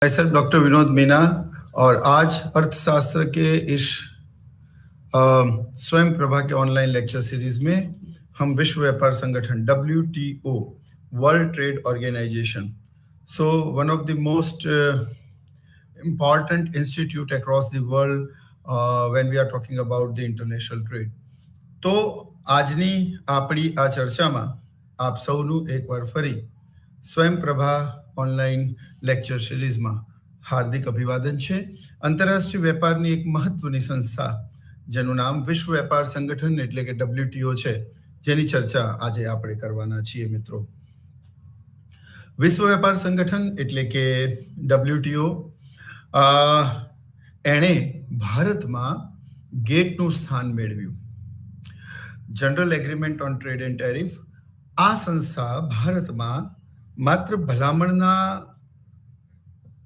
Sir doctor Vinod Meena और आज अर्थशास्त्र के इस स्वयं प्रभा के ऑनलाइन लेक्चर सीरीज में हम विश्व व्यापार संगठन WTO world trade organisation so one of the most important institute across the world when we are talking about the international trade. તો આજની આપણી આ ચર્ચામાં આપ સૌનું એકવાર ફરી સ્વયં પ્રભા ઓનલાઈન લેક્ચર સિરીઝમાં હાર્દિક અભિવાદન છે. આંતરરાષ્ટ્રીય વેપારની એક મહત્વની સંસ્થા જેનું નામ વિશ્વ વ્યાપાર સંગઠન એટલે કે WTO છે, જેની ચર્ચા આજે આપણે કરવાના છીએ મિત્રો. વિશ્વ વ્યાપાર સંગઠન એટલે કે WTO એણે ભારતમાં ગેટનું સ્થાન મેળવ્યું. General agreement on trade and tariff આ સંસ્થા ભારતમાં માત્ર ભલામણના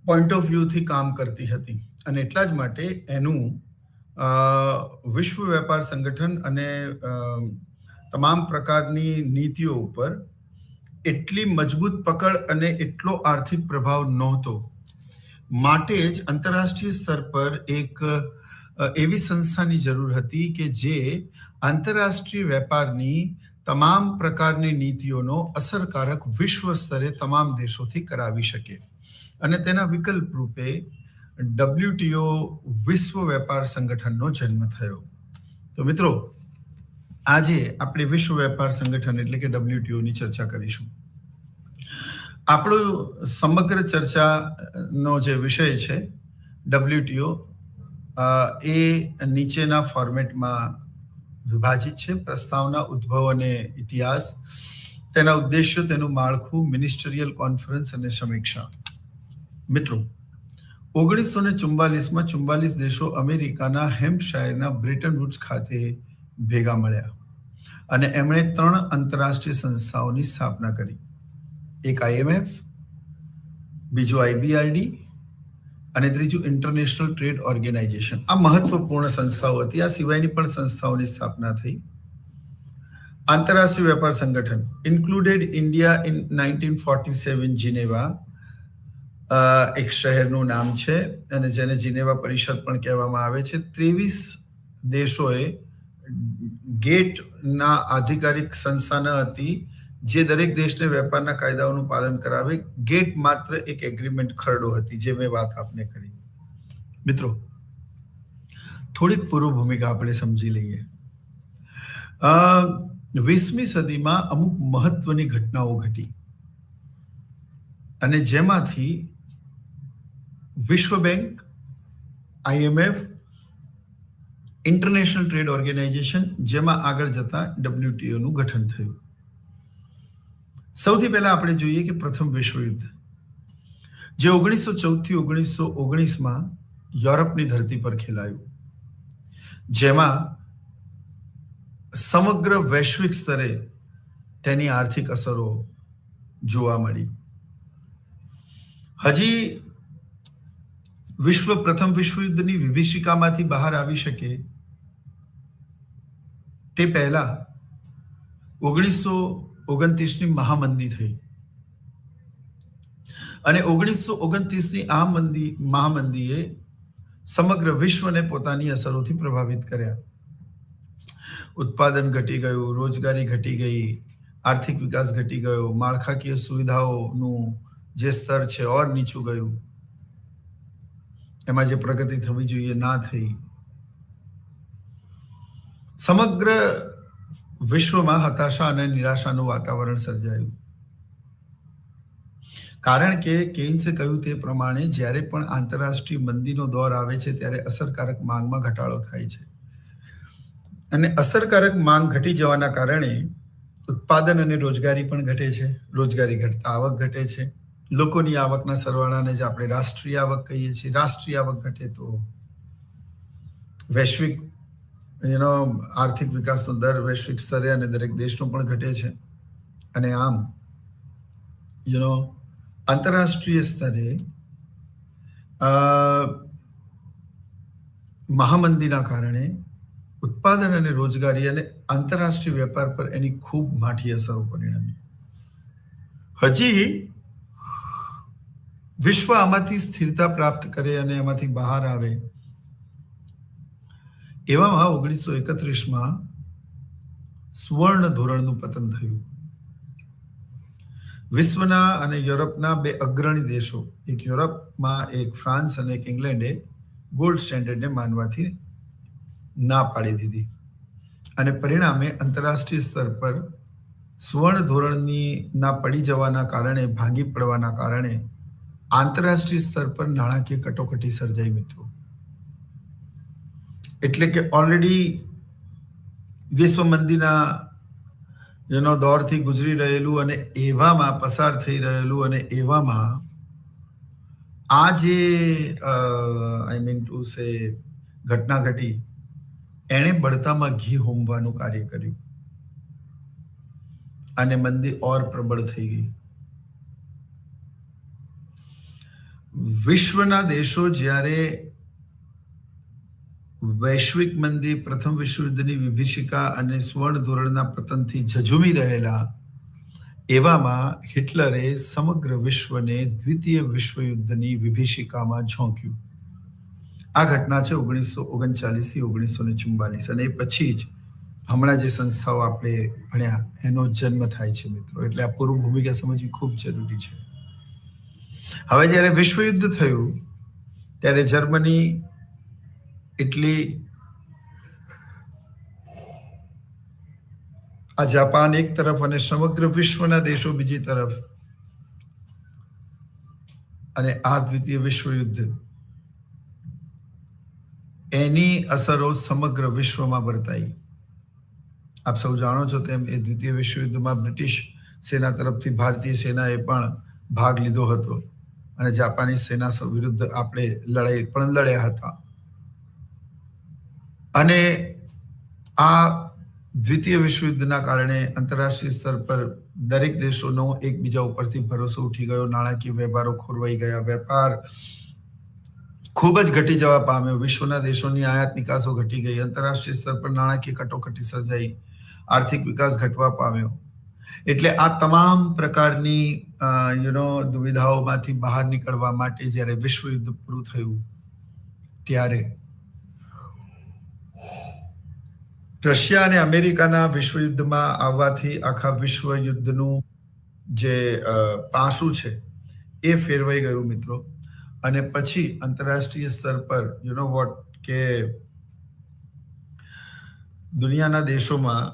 પોઈન્ટ ઓફ વ્યૂથી કામ કરતી હતી અને એટલા જ માટે એનું વિશ્વ વ્યાપાર સંગઠન અને તમામ પ્રકારની નીતિઓ ઉપર એટલી મજબૂત પકડ અને એટલો આર્થિક પ્રભાવ નહોતો. માટે જ આંતરરાષ્ટ્રીય સ્તર પર એક એવી સંસ્થાની જરૂર હતી કે જે આંતરરાષ્ટ્રીય વેપારની તમામ પ્રકારની નીતિઓનો અસરકારક વિશ્વ સ્તરે તમામ દેશોથી કરાવી શકે અને તેના વિકલ્પ રૂપે WTO વિશ્વ વેપાર સંગઠનનો જન્મ થયો. તો મિત્રો આજે આપણે વિશ્વ વેપાર સંગઠન એટલે કે WTO ની ચર્ચા કરીશું. આપણો સમગ્ર ચર્ચાનો જે વિષય છે WTO એ નીચેના ફોર્મેટમાં વિભાજિત છે: પ્રસ્તાવના, ઉદ્ભવ અને ઇતિહાસ, તેના ઉદ્દેશ્યો, તેનું માળખું, મિનિસ્ટરિયલ કોન્ફરન્સ અને સમીક્ષા. મિત્રો 1944માં 44 દેશો અમેરિકાના હેમ્પશાયરના બ્રેટન વુડ્સ ખાતે ભેગા મળ્યા અને એમણે 3 આંતરરાષ્ટ્રીય સંસ્થાઓની સ્થાપના કરી. એક IMF, બીજું IBRD અને ત્રીજું ઇન્ટરનેશનલ ટ્રેડ ઓર્ગેનાઇઝેશન. આ મહત્વપૂર્ણ સંસ્થાઓ હતી. આ સિવાયની પણ સંસ્થાઓની સ્થાપના થઈ. આંતરરાષ્ટ્રીય વેપાર સંગઠન ઇન્ક્લુડેડ ઇન્ડિયા ઇન 1947 જીનેવા એક શહેરનું નામ છે અને જેને જીનેવા પરિષદ પણ કહેવામાં આવે છે. 23 દેશોએ ગેટના આધિકારિક સંસ્થા ન હતી જે દરેક દેશને વેપારના કાયદાઓનું પાલન કરાવે. ગેટ માત્ર એક એગ્રીમેન્ટ ખરડો હતી, જે મેં વાત આપને કરી. મિત્રો થોડીક પૂર્વ ભૂમિકા આપણે સમજી લઈએ. 20મી સદીમાં અમુક મહત્વની ઘટનાઓ ઘટી અને જેમાંથી વિશ્વ bank, IMF, international trade organisation, જેમાં આગળ જતા WTO નું ગઠન થયું. સૌથી પહેલા આપણે જોઈએ કે પ્રથમ વિશ્વયુદ્ધ જે 1914 થી 1919માં યુરોપની ધરતી પર ખેલાયું, જેમાં સમગ્ર વૈશ્વિક સ્તરે તેની આર્થિક અસરો જોવા મળી. હજી વિશ્વ પ્રથમ વિશ્વયુદ્ધની વિભીષિકામાંથી બહાર આવી શકે તે પહેલા 1929ની મહામંદી થઈ અને 1929ની આ મહામંદીએ સમગ્ર વિશ્વને પોતાની અસરોથી પ્રભાવિત કર્યા. ઉત્પાદન ઘટી ગયું, રોજગારી ઘટી ગઈ, આર્થિક વિકાસ ઘટી ગયો, માળખાકીય સુવિધાઓનું જે સ્તર છે ઓર નીચું ગયું, એમાં જે પ્રગતિ થવી જોઈએ ના થઈ. સમગ્ર વિશ્વમાં હતાશા અને નિરાશાનું વાતાવરણ સર્જાયું. કારણ કે કેઇન્સે કહ્યું તે પ્રમાણે જ્યારે પણ આંતરરાષ્ટ્રીય મંદીનો દોર આવે છે ત્યારે અસરકારક માંગમાં ઘટાડો થાય છે અને અસરકારક માંગ ઘટી જવાના કારણે ઉત્પાદન અને રોજગારી પણ ઘટે છે. રોજગારી ઘટતા આવક ઘટે છે. લોકોની આવકના સરવાળાને જ આપણે રાષ્ટ્રીય આવક કહીએ છીએ. રાષ્ટ્રીય આવક ઘટે તો વૈશ્વિક આર્થિક વિકાસનો દર વૈશ્વિક સ્તરે અને દરેક દેશનો પણ ઘટે છે. અને આમ આંતરરાષ્ટ્રીય સ્તરે મહામંદીના કારણે ઉત્પાદન અને રોજગારી અને આંતરરાષ્ટ્રીય વેપાર પર એની ખૂબ માઠી અસરો પરિણમી. હજી વિશ્વ આમાંથી સ્થિરતા પ્રાપ્ત કરે અને એમાંથી બહાર આવે, એવામાં 1931માં સુવર્ણ ધોરણનું પતન થયું. વિશ્વના અને યુરોપના બે અગ્રણી દેશો, એક યુરોપમાં એક ફ્રાન્સ અને એક ઇંગ્લેન્ડે ગોલ્ડ સ્ટેન્ડર્ડને માનવાથી ના પાડી દીધી અને પરિણામે આંતરરાષ્ટ્રીય સ્તર પર સુવર્ણ ધોરણની ના પડી જવાના કારણે, ભાંગી પડવાના કારણે આંતરરાષ્ટ્રીય સ્તર પર નાણાકીય કટોકટી સર્જાઈ મિત્રો. એટલે કે ઓલરેડી વિશ્વ મંદીના દોરથી ગુજરી રહેલું અને એવામાં પસાર થઈ રહેલું અને એવામાં આ જે આઈ મીન ટુ સે ઘટના ઘટી, એણે બળતામાં ઘી હોમવાનું કાર્ય કર્યું અને મંદી ઓર પ્રબળ થઈ ગઈ. વિશ્વના દેશો જ્યારે વૈશ્વિક મંદી, પ્રથમ વિશ્વયુદ્ધની વિભીષિકા અને સુવર્ણ ધોરણના પતનથી ઝઝુમી રહેલા, એવામાં હિટલરે સમગ્ર વિશ્વને દ્વિતીય વિશ્વયુદ્ધની વિભીષિકામાં ઝોંક્યું. આ ઘટના છે 1939 1944 અને એ પછી જ હમણાં જે સંસ્થાઓ આપણે ભણ્યા એનો જન્મ થાય છે મિત્રો. એટલે આ પૂર્વ ભૂમિકા સમજવી ખૂબ જરૂરી છે. હવે જ્યારે વિશ્વયુદ્ધ થયું ત્યારે જર્મની, ઇટલી, આ જાપાન એક તરફ અને સમગ્ર વિશ્વના દેશો બીજી તરફ, અને આ દ્વિતીય વિશ્વયુદ્ધ, એની અસરો સમગ્ર વિશ્વમાં વર્તાઈ. આપ સૌ જાણો છો તેમ એ દ્વિતીય વિશ્વયુદ્ધમાં બ્રિટિશ સેના તરફથી ભારતીય સેનાએ પણ ભાગ લીધો હતો અને જાપાની સેના વિરુદ્ધ આપણે લડાઈ પણ લડ્યા હતા. અને આ દ્વિતીય વિશ્વયુદ્ધના કારણે આંતરરાષ્ટ્રીય સ્તર પર દરેક દેશોનો એકબીજા ઉપરથી ભરોસો ઉઠી ગયો, નાણાકીય વ્યવહારો ખોરવાઈ ગયા, વેપાર ખૂબ જ ઘટી જવા પામ્યો, વિશ્વના દેશોની આયાત નિકાસો ઘટી ગઈ, આંતરરાષ્ટ્રીય સ્તર પર નાણાકીય કટોકટી સર્જાઈ, આર્થિક વિકાસ ઘટવા પામ્યો. એટલે આ તમામ પ્રકારની દુવિધાઓમાંથી બહાર નીકળવા માટે જ્યારે વિશ્વયુદ્ધ પૂરું થયું ત્યારે રશિયા અને અમેરિકાના વિશ્વયુદ્ધમાં આવવાથી આખા વિશ્વયુદ્ધનું જે પાસું છે એ ફેરવાઈ ગયું મિત્રો. અને પછી આંતરરાષ્ટ્રીય સ્તર પર કે દુનિયાના દેશોમાં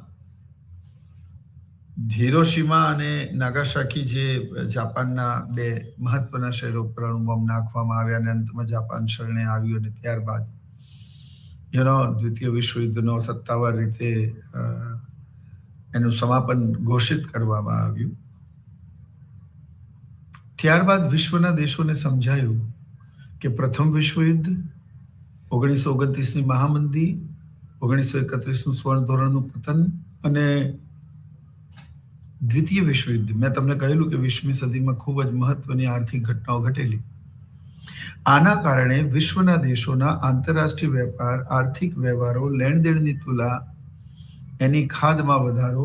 હિરોશીમા અને નાગાસાકી જે જાપાનના બે મહત્વના શહેરો પર અણુ બોમ્બ નાખવામાં આવ્યા અને અંતમાં જાપાન શરણે આવ્યું અને ત્યારબાદ દ્વિતીય વિશ્વયુદ્ધનો સત્તાવાર રીતે એનું સમાપન ઘોષિત કરવામાં આવ્યું. ત્યારબાદ વિશ્વના દેશોને સમજાયું કે પ્રથમ વિશ્વયુદ્ધ, 1929ની મહામંદી, 1931નું સુવર્ણ ધોરણનું પતન અને દ્વિતીય વિશ્વયુદ્ધ, મેં તમને કહેલું કે 20મી સદીમાં ખૂબ જ મહત્વની આર્થિક ઘટનાઓ ઘટેલી. આના કારણે વિશ્વના દેશોના આંતરરાષ્ટ્રીય વેપાર, આર્થિક વ્યવહારો, લેણદેણની તુલા, એની ખાધમાં વધારો,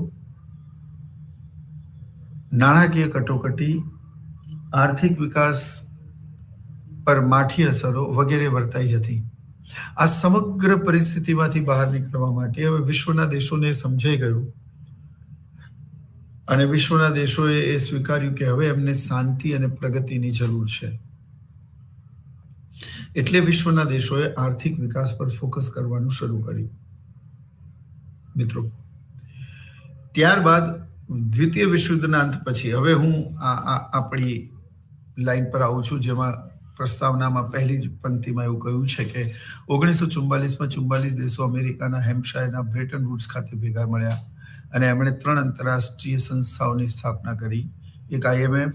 નાણાકીય કટોકટી, આર્થિક વિકાસ પર માઠી અસરો વગેરે વર્તાઈ હતી. આ સમગ્ર પરિસ્થિતિમાંથી બહાર નીકળવા માટે હવે વિશ્વના દેશોને સમજાઈ ગયું અને વિશ્વના દેશોએ એ સ્વીકાર્યું કે હવે એમને શાંતિ અને પ્રગતિની જરૂર છે. એટલે વિશ્વના દેશોએ આર્થિક વિકાસ પર ફોકસ કરવાનું શરૂ કર્યું મિત્રો. ત્યારબાદ દ્વિતીય વિશ્વયુદ્ધના અંત પછી હવે હું આપણી લાઈન પર આવું છું, જેમાં પ્રસ્તાવનામાં પહેલી જ પંક્તિમાં એવું કહ્યું છે કે 1944માં 44 દેશો અમેરિકાના હેમ્પશાયરના બ્રેટન વુડ્સ ખાતે ભેગા મળ્યા અને એમણે 3 આંતરરાષ્ટ્રીય સંસ્થાઓની સ્થાપના કરી. એક IMF,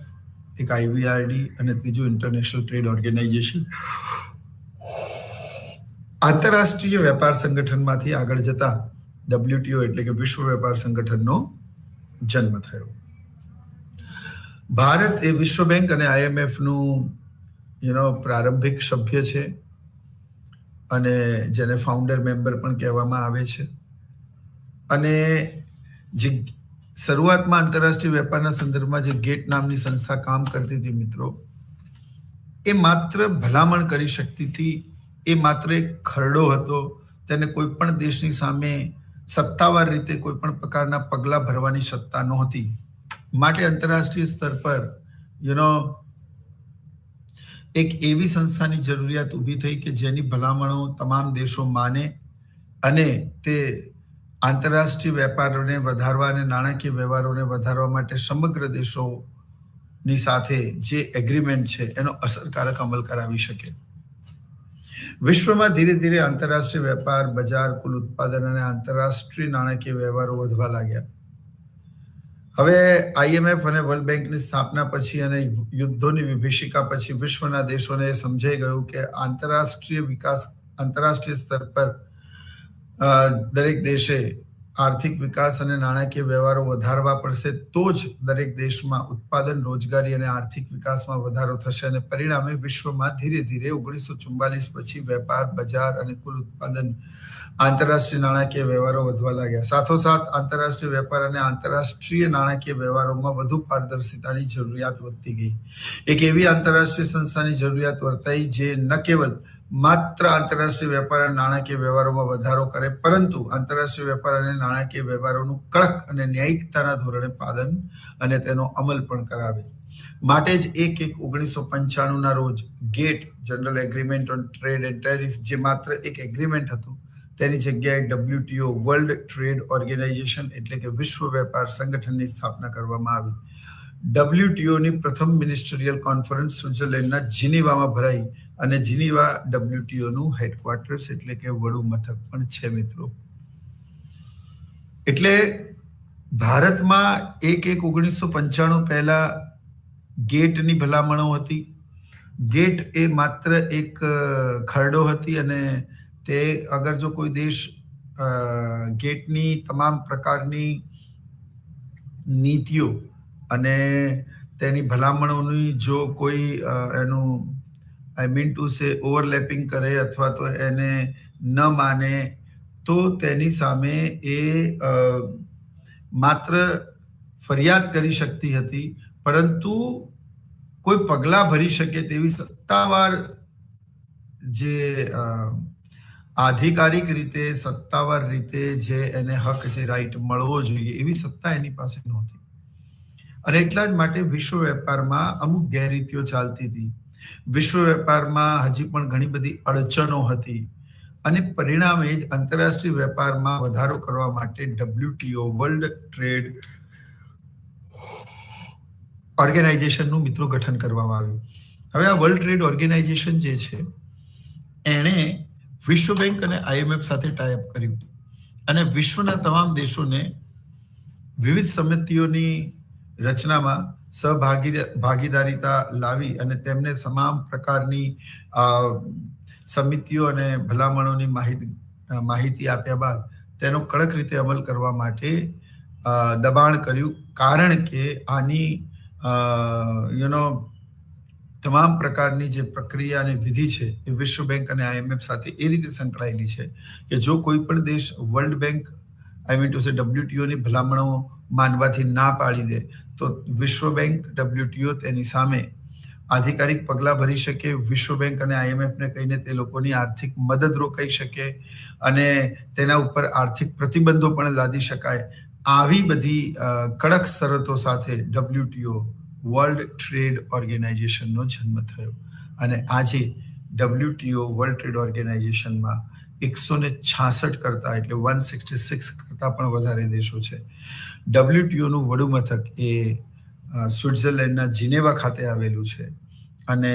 એક IBRD અને ત્રીજું ઇન્ટરનેશનલ ટ્રેડ ઓર્ગેનાઇઝેશન. આંતરરાષ્ટ્રીય વેપાર સંગઠનમાંથી આગળ જતા WTO એટલે કે વિશ્વ વેપાર સંગઠનનો જન્મ થયો. ભારત એ વિશ્વ બેંક અને IMFનું પ્રારંભિક સભ્ય છે અને જેને ફાઉન્ડર મેમ્બર પણ કહેવામાં આવે છે. અને જે શરૂઆતમાં આંતરરાષ્ટ્રીય વેપારના સંદર્ભમાં જે ગેટ નામની સંસ્થા કામ કરતી હતી મિત્રો, એ માત્ર ભલામણ કરી શકતી હતી, એ માત્ર એક ખરડો હતો. તેને કોઈ પણ દેશની સામે સત્તાવાર રીતે કોઈ પણ પ્રકારના પગલાં ભરવાની સત્તા નહોતી. માટે આંતરરાષ્ટ્રીય સ્તર પર એક એવી સંસ્થાની જરૂરિયાત ઊભી થઈ કે જેની ભલામણો તમામ દેશો માને અને તે આંતરરાષ્ટ્રીય વેપારોને વધારવા અને નાણાકીય વ્યવહારોને વધારવા માટે સમગ્ર દેશોની સાથે જે એગ્રીમેન્ટ છે એનો અસરકારક અમલ કરાવી શકે. વિશ્વમાં ધીરે ધીરે આંતરરાષ્ટ્રીય વેપાર, બજાર, કુલ ઉત્પાદન અને આંતરરાષ્ટ્રીય નાણાકીય વ્યવહારો વધવા લાગ્યા. હવે IMF અને વર્લ્ડ બેંકની સ્થાપના પછી અને યુદ્ધોની વિભીષિકા પછી વિશ્વના દેશોને સમજાઈ ગયું કે આંતરરાષ્ટ્રીય સ્તર પર દરેક દેશે આર્થિક વિકાસ અને નાણાકીય વ્યવહારો વધારવા પડશે, તો જ દરેક દેશમાં ઉત્પાદન, રોજગારી અને આર્થિક વિકાસમાં વધારો થશે અને પરિણામે વિશ્વમાં ધીરે ધીરે 1944 પછી વેપાર, બજાર અને કુલ ઉત્પાદન, આંતરરાષ્ટ્રીય નાણાકીય વ્યવહારો વધવા લાગ્યા. સાથોસાથ આંતરરાષ્ટ્રીય વેપાર અને આંતરરાષ્ટ્રીય નાણાકીય વ્યવહારોમાં વધુ પારદર્શિતાની જરૂરિયાત વધતી ગઈ. એક એવી આંતરરાષ્ટ્રીય સંસ્થાની જરૂરિયાત વર્તાઈ જે ન કેવલ માત્ર આંતરરાષ્ટ્રીય વેપાર અને નાણાકીય વ્યવહારોમાં વધારો કરે, પરંતુ આંતરરાષ્ટ્રીય વેપાર અને નાણાકીય વ્યવહારોનું કડક અને ન્યાયિકતાના ધોરણે પાલન અને તેનો અમલ પણ કરાવે. માટે જ 1/1/1995 રોજ GATT, general agreement on trade and tariff, જે માત્ર એક એગ્રીમેન્ટ હતું, તેની જગ્યાએ WTO, વર્લ્ડ ટ્રેડ ઓર્ગેનાઇઝેશન એટલે કે વિશ્વ વેપાર સંગઠનની સ્થાપના કરવામાં આવી. WTOની પ્રથમ મિનિસ્ટરિયલ કોન્ફરન્સ સ્વિટ્ઝરલેન્ડના જીનીવામાં ભરાઈ અને જીનીવા WTOનું હેડક્વાર્ટર્સ એટલે કે વડુ મથક પણ છે મિત્રો. એટલે ભારતમાં 1/1/1995 પહેલા ગેટની ભલામણો હતી. ગેટ એ માત્ર એક ખરડો હતી અને તે અગર જો કોઈ દેશ ગેટની તમામ પ્રકારની નીતિઓ અને તેની ભલામણોની જો કોઈ એનું ઓવરલેપિંગ કરે અથવા તો એને ન માને, તો તેની સામે એ માત્ર ફરિયાદ કરી શકતી હતી, પરંતુ કોઈ પગલાં ભરી શકે તેવી સત્તાવાર જે આધિકારિક રીતે, સત્તાવાર રીતે જે એને હક, જે રાઈટ મળવો જોઈએ, એવી સત્તા એની પાસે નહોતી. અને એટલા જ માટે વિશ્વ વેપારમાં અમુક ગેરરીતિઓ ચાલતી હતી. વિશ્વ વેપારમાં હજી પણ ઘણી બધી અડચણો હતી અને પરિણામે જ આંતરરાષ્ટ્રીય વેપારમાં વધારો કરવા માટે WTO, વર્લ્ડ ટ્રેડ ઓર્ગેનાઇઝેશનનું મિત્રો ગઠન કરવામાં આવ્યું. હવે આ વર્લ્ડ ટ્રેડ ઓર્ગેનાઇઝેશન જે છે એણે વિશ્વ બેંક અને IMF સાથે ટાઈઅપ કર્યું અને વિશ્વના તમામ દેશોને વિવિધ સમિતિઓની રચનામાં ભાગીદારીતા લાવી અને તેમને તમામ પ્રકારની સમિતિઓ અને ભલામણોની માહિતી આપ્યા બાદ તેનો કડક રીતે અમલ કરવા માટે દબાણ કર્યું. કારણ કે આની તમામ પ્રકારની જે પ્રક્રિયા અને વિધિ છે એ વિશ્વ બેંક અને IMF સાથે એ રીતે સંકળાયેલી છે કે જો કોઈ પણ દેશ વર્લ્ડ બેંક WTOની ભલામણો માનવાથી ના પાડી દે તો વિશ્વ બેંક, WTO તેની સામે આધિકારિક પગલાં ભરી શકે, વિશ્વ બેંક અને IMFને કહીને તે લોકોની આર્થિક મદદ રોકાઈ શકે અને તેના ઉપર આર્થિક પ્રતિબંધો પણ લાદી શકાય. આવી બધી કડક શરતો સાથે WTO, વર્લ્ડ ટ્રેડ ઓર્ગેનાઇઝેશનનો જન્મ થયો અને આજે WTO, વર્લ્ડ ટ્રેડ ઓર્ગેનાઇઝેશનમાં 166 કરતા એટલે 166 કરતા પણ વધારે દેશો છે. WTOનું વડુ મથક એ સ્વિટ્ઝરલેન્ડના જીનેવા ખાતે આવેલું છે અને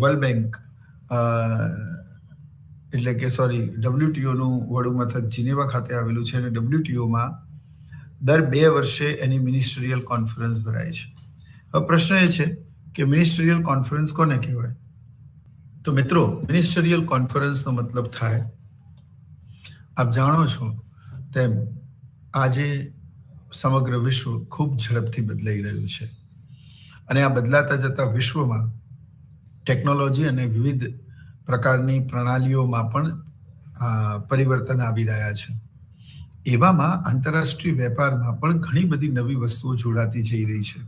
વર્લ્ડ બેંક WTOનું વડુ મથક જીનેવા ખાતે આવેલું છે અને WTOમાં દર 2 વર્ષે એની મિનિસ્ટરિયલ કોન્ફરન્સ ભરાય છે. હવે પ્રશ્ન એ છે કે મિનિસ્ટરિયલ કોન્ફરન્સ કોને કહેવાય? તો મિત્રો, મિનિસ્ટરિયલ કોન્ફરન્સનો મતલબ થાય, આપ જાણો છો તેમ આજે સમગ્ર વિશ્વ ખૂબ ઝડપથી બદલાઈ રહ્યું છે અને આ બદલાતા જતા વિશ્વમાં ટેકનોલોજી અને વિવિધ પ્રકારની પ્રણાલીઓમાં પણ પરિવર્તન આવી રહ્યા છે. એવામાં આંતરરાષ્ટ્રીય વેપારમાં પણ ઘણી બધી નવી વસ્તુઓ જોડાતી જઈ રહી છે.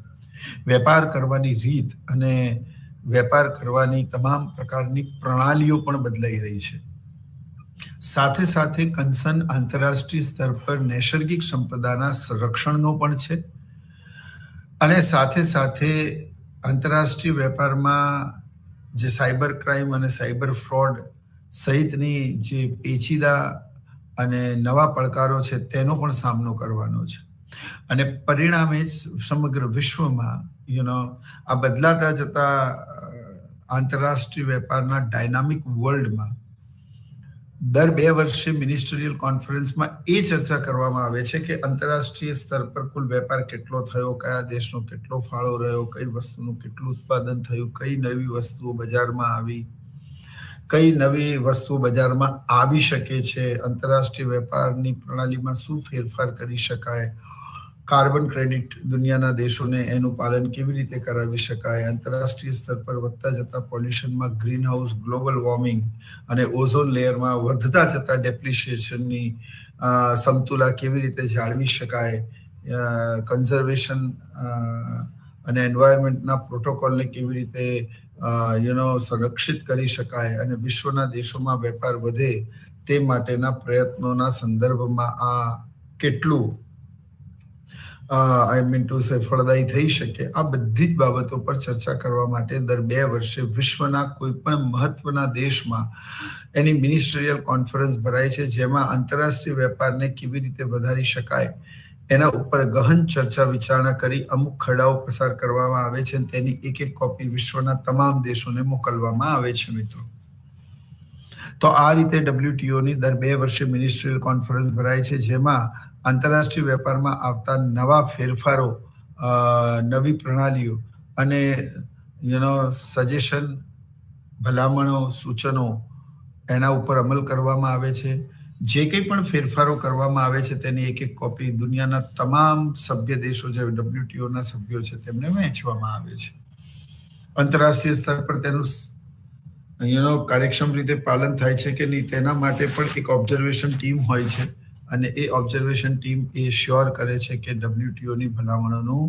વેપાર કરવાની રીત અને વેપાર કરવાની તમામ પ્રકારની પ્રણાલીઓ પણ બદલાઈ રહી છે. સાથે સાથે કન્સર્ન આંતરરાષ્ટ્રીય સ્તર પર નૈસર્ગિક સંપદાના સંરક્ષણનો પણ છે અને સાથે સાથે આંતરરાષ્ટ્રીય વેપારમાં જે સાયબર ક્રાઇમ અને સાયબર ફ્રોડ સહિતની જે પેચીદા અને નવા પડકારો છે તેનો પણ સામનો કરવાનો છે. અને પરિણામે સમગ્ર વિશ્વમાં આ બદલાતા જતા આંતરરાષ્ટ્રીય વેપારના ડાયનામિક વર્લ્ડમાં દર 2 વર્ષે મિનિસ્ટરીયલ કોન્ફરન્સમાં એ ચર્ચા કરવામાં આવે છે કે આંતરરાષ્ટ્રીય સ્તર પર કુલ વેપાર કેટલો થયો, કયા દેશનો કેટલો ફાળો રહ્યો, કઈ વસ્તુનું કેટલું ઉત્પાદન થયું, કઈ નવી વસ્તુઓ બજારમાં આવી, કઈ નવી વસ્તુઓ બજારમાં આવી શકે છે, આંતરરાષ્ટ્રીય વેપારની પ્રણાલીમાં શું ફેરફાર કરી શકાય, કાર્બન ક્રેડિટ દુનિયાના દેશોને એનું પાલન કેવી રીતે કરાવી શકાય, આંતરરાષ્ટ્રીય સ્તર પર વધતા જતા પોલ્યુશનમાં ગ્રીન હાઉસ, ગ્લોબલ વોર્મિંગ અને ઓઝોન લેયરમાં વધતા જતા ડેપ્રિશિએશનની સમતુલા કેવી રીતે જાળવી શકાય, કન્ઝર્વેશન અને એન્વાયરમેન્ટના પ્રોટોકોલને કેવી રીતે સંરક્ષિત કરી શકાય અને વિશ્વના દેશોમાં વેપાર વધે તે માટેના પ્રયત્નોના સંદર્ભમાં આ કેટલું ફળદાયી થઈ શકે, આ બધી જ બાબતો પર ચર્ચા કરવા માટે દર 2 વર્ષે વિશ્વના કોઈ પણ મહત્વના દેશમાં એની મિનિસ્ટરીયલ કોન્ફરન્સ ભરાય છે, જેમાં આંતરરાષ્ટ્રીય વેપારને કેવી રીતે વધારી શકાય એના ઉપર ગહન ચર્ચા વિચારણા કરી અમુક ખરડાઓ પસાર કરવામાં આવે છે અને તેની એક કોપી વિશ્વના તમામ દેશોને મોકલવામાં આવે છે. મિત્રો, તો આ રીતે WTOની દર 2 વર્ષે મિનિસ્ટ્રીયલ કોન્ફરન્સ ભરાય છે, જેમાં આંતરરાષ્ટ્રીય વેપારમાં આવતા નવા ફેરફારો, નવી પ્રણાલીઓ અને સજેશન, ભલામણો, સૂચનો એના ઉપર અમલ કરવામાં આવે છે. જે કંઈ પણ ફેરફારો કરવામાં આવે છે તેની એક કોપી દુનિયાના તમામ સભ્ય દેશો જે WTOના સભ્યો છે તેમને વહેંચવામાં આવે છે. આંતરરાષ્ટ્રીય સ્તર પર તેનું કાર્યક્ષમ રીતે પાલન થાય છે કે નહીં તેના માટે પણ એક ઓબ્ઝર્વેશન ટીમ હોય છે અને એ ઓબ્ઝર્વેશન ટીમ એ શ્યોર કરે છે કે WTOની ભલામણોનું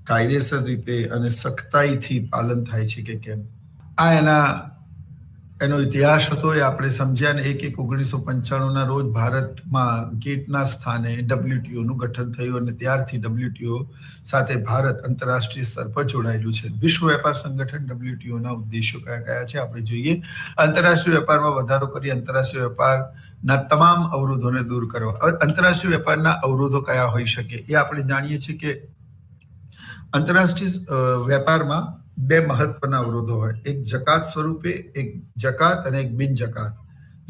કાયદેસર રીતે અને સખ્તાઈથી પાલન થાય છે કે કેમ. આ એનો ઇતિહાસ હતો, એ આપણે સમજ્યા ને 1/1/1995 રોજ ભારતમાં ગેટના સ્થાને WTOનું ગઠન થયું અને ત્યારથી WTO સાથે ભારત આંતરરાષ્ટ્રીય સ્તર પર જોડાયેલું છે. વિશ્વ વેપાર સંગઠન WTOના ઉદ્દેશો કયા કયા છે આપણે જોઈએ. આંતરરાષ્ટ્રીય વેપારમાં વધારો કરી આંતરરાષ્ટ્રીય વેપારના તમામ અવરોધોને દૂર કરવા. હવે આંતરરાષ્ટ્રીય વેપારના અવરોધો કયા હોઈ શકે એ આપણે જાણીએ છીએ કે આંતરરાષ્ટ્રીય વેપારમાં 2 મહત્વના અવરોધો હોય, એક જકાત સ્વરૂપે, એક જકાત અને એક બિન જકાત.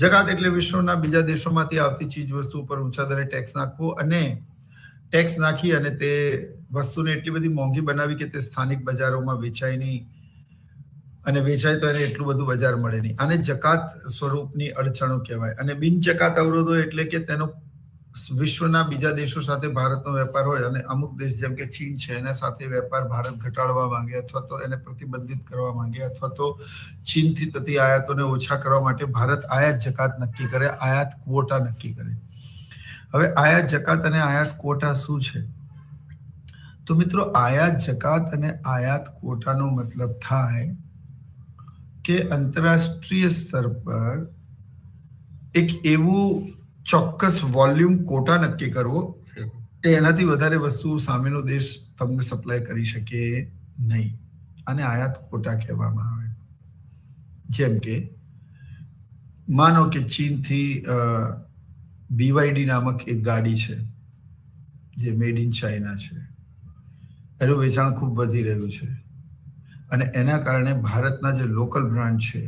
જકાત એટલે વિશ્વના બીજા દેશોમાંથી આવતી ચીજ વસ્તુ પર ઊંચા દરે ટેક્સ નાખવો અને ટેક્સ નાખી અને તે વસ્તુને એટલી બધી મોંઘી બનાવી કે તે સ્થાનિક બજારોમાં વેચાય નહીં અને વેચાય તો એને એટલું બધું બજાર મળે નહીં. આને જકાત સ્વરૂપની અડચણો કહેવાય. અને બિન જકાત અવરોધો એટલે કે તેનો વિશ્વના બીજા દેશો સાથે ભારતનો વેપાર હોય અને અમુક દેશ જેમ કે ચીન છે એના સાથે વેપાર ભારત ઘટાડવા માંગે અથવા તો એને પ્રતિબંધિત કરવા માંગે અથવા તો ચીનથી થતી આયાતોને ઓછા કરવા માટે ભારત આયાત જકાત નક્કી કરે, આયાત ક્વોટા નક્કી કરે. હવે આયાત જકાત અને આયાત ક્વોટા શું છે? તો મિત્રો, આયાત જકાત અને આયાત ક્વોટાનો મતલબ થાય કે આંતરરાષ્ટ્રીય સ્તર પર એક એવું ચોક્કસ વોલ્યુમ કોટા નક્કી કરવો કે એનાથી વધારે વસ્તુ સામેનો દેશ તમને સપ્લાય કરી શકે નહીં. આને આયાત કોટા કહેવામાં આવે. જેમ કે માનો કે ચીનથી BYD નામક એક ગાડી છે જે મેડ ઇન ચાઇના છે, એનું વેચાણ ખૂબ વધી રહ્યું છે અને એના કારણે ભારતના જે લોકલ બ્રાન્ડ છે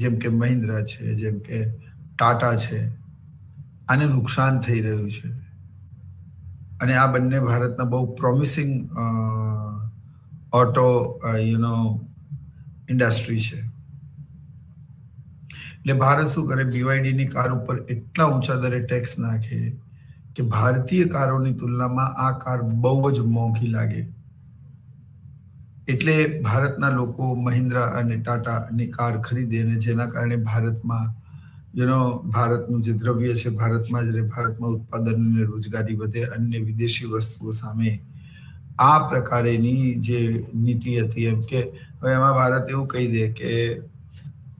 જેમ કે મહિન્દ્રા છે, જેમ કે ટાટા છે, આને નુકસાન થઈ રહ્યું છે અને આ બંને ભારતના બહુ પ્રોમિસિંગ ઓટો ઇન્ડસ્ટ્રી છે. એટલે ભારત શું કરે, BYDની કાર ઉપર એટલા ઊંચા દરે ટેક્સ નાખે કે ભારતીય કારોની તુલનામાં આ કાર બહુ જ મોંઘી લાગે. એટલે ભારતના લોકો મહિન્દ્રા અને ટાટાની કાર ખરીદે અને જેના કારણે ભારતમાં ભારતનું જે દ્રવ્ય છે ભારતમાં જ રહે, ભારતમાં ઉત્પાદન અને રોજગારી વધે, અન્ય વિદેશી વસ્તુઓ સામે આ પ્રકારેની જે નીતિ હતી, એમ કે હવે એમાં ભારત એવું કહી દે કે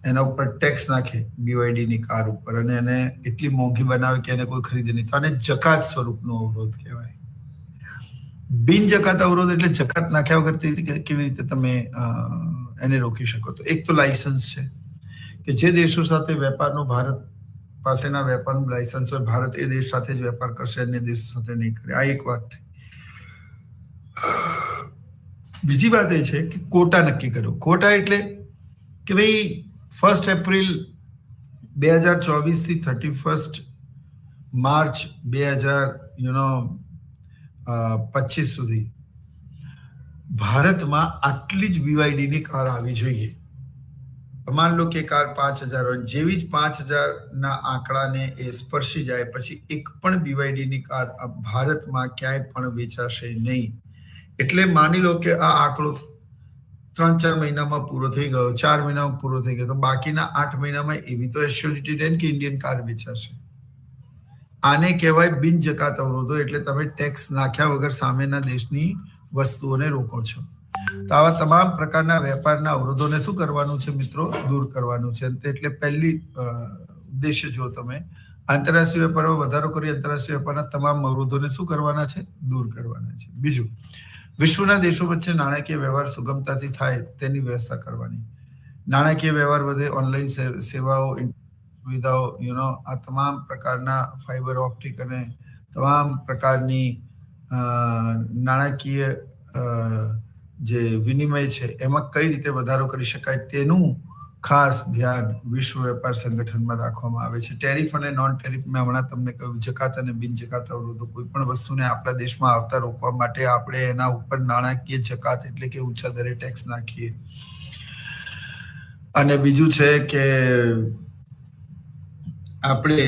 એના ઉપર ટેક્સ નાખે BYD ની કાર ઉપર અને એને એટલી મોંઘી બનાવે કે એને કોઈ ખરીદે નહીં, તો આને જકાત સ્વરૂપનો અવરોધ કહેવાય. બિન જકાત અવરોધ એટલે જકાત નાખ્યા વગર કેવી રીતે તમે એને રોકી શકો? તો એક તો લાયસન્સ છે કે જે દેશો સાથે વેપારનો ભારત પાસેના વેપારનું લાયસન્સ હોય, ભારત એ દેશ સાથે જ વેપાર કરશે, અન્ય દેશ સાથે નહીં કરે. આ એક વાત થઈ. બીજી વાત એ છે કે કોટા નક્કી કરો. કોટા એટલે કે ભાઈ 1 એપ્રિલ 2024 થી 31 માર્ચ 2025 સુધી ભારતમાં આટલી જ BYD ની કાર આવી જોઈએ. માન લો કે કાર 5,000 હોય, જેવી જ 5,000 આંકડાને એ સ્પર્શી જાય પછી એક પણ BYD ની કાર ભારતમાં ક્યાંય પણ વેચાશે નહીં. એટલે માની લો કે આ આંકડો 3-4 મહિનામાં પૂરો થઈ ગયો, 4 મહિનામાં પૂરો થઈ ગયો, તો બાકીના 8 મહિનામાં એવી તો એશ્યોરિટી રહે કે ઇન્ડિયન કાર વેચાશે. આને કહેવાય બિન જકાત અવરોધો. એટલે તમે ટેક્સ નાખ્યા વગર સામેના દેશની વસ્તુઓને રોકો છો. તો આવા તમામ પ્રકારના વેપારના અવરોધોને શું કરવાનું છે મિત્રો? દૂર કરવાનું છે. એટલે પહેલી ઉદ્દેશ્ય જો તમે આંતરરાષ્ટ્રીય વેપારમાં વધારો કરી આંતરરાષ્ટ્રીય વેપારના તમામ અવરોધોને શું કરવાના છે? દૂર કરવાના છે. બીજું, વિશ્વના દેશો વચ્ચે નાણાકીય વ્યવહાર સુગમતાથી થાય તેની વ્યવસ્થા કરવાની. નાણાકીય વ્યવહાર વધે, ઓનલાઈન સેવાઓ, સુવિધાઓ, આ તમામ પ્રકારના ફાઈબર ઓપ્ટિક અને તમામ પ્રકારની નાણાકીય જે વિનિમય છે એમાં કઈ રીતે વધારો કરી શકાય તેનું ખાસ ધ્યાન વિશ્વ વેપાર સંગઠનમાં રાખવામાં આવે છે. ટેરિફ અને નોન ટેરિફ, મેં હમણાં તમને કહ્યું, જકાત અને બિન જકાત અવરોધો. કોઈ પણ વસ્તુને આપણા દેશમાં આવતા રોકવા માટે આપણે એના ઉપર નાણાકીય જકાત એટલે કે ઊંચા દરે ટેક્સ નાખીએ. અને બીજું છે કે આપણે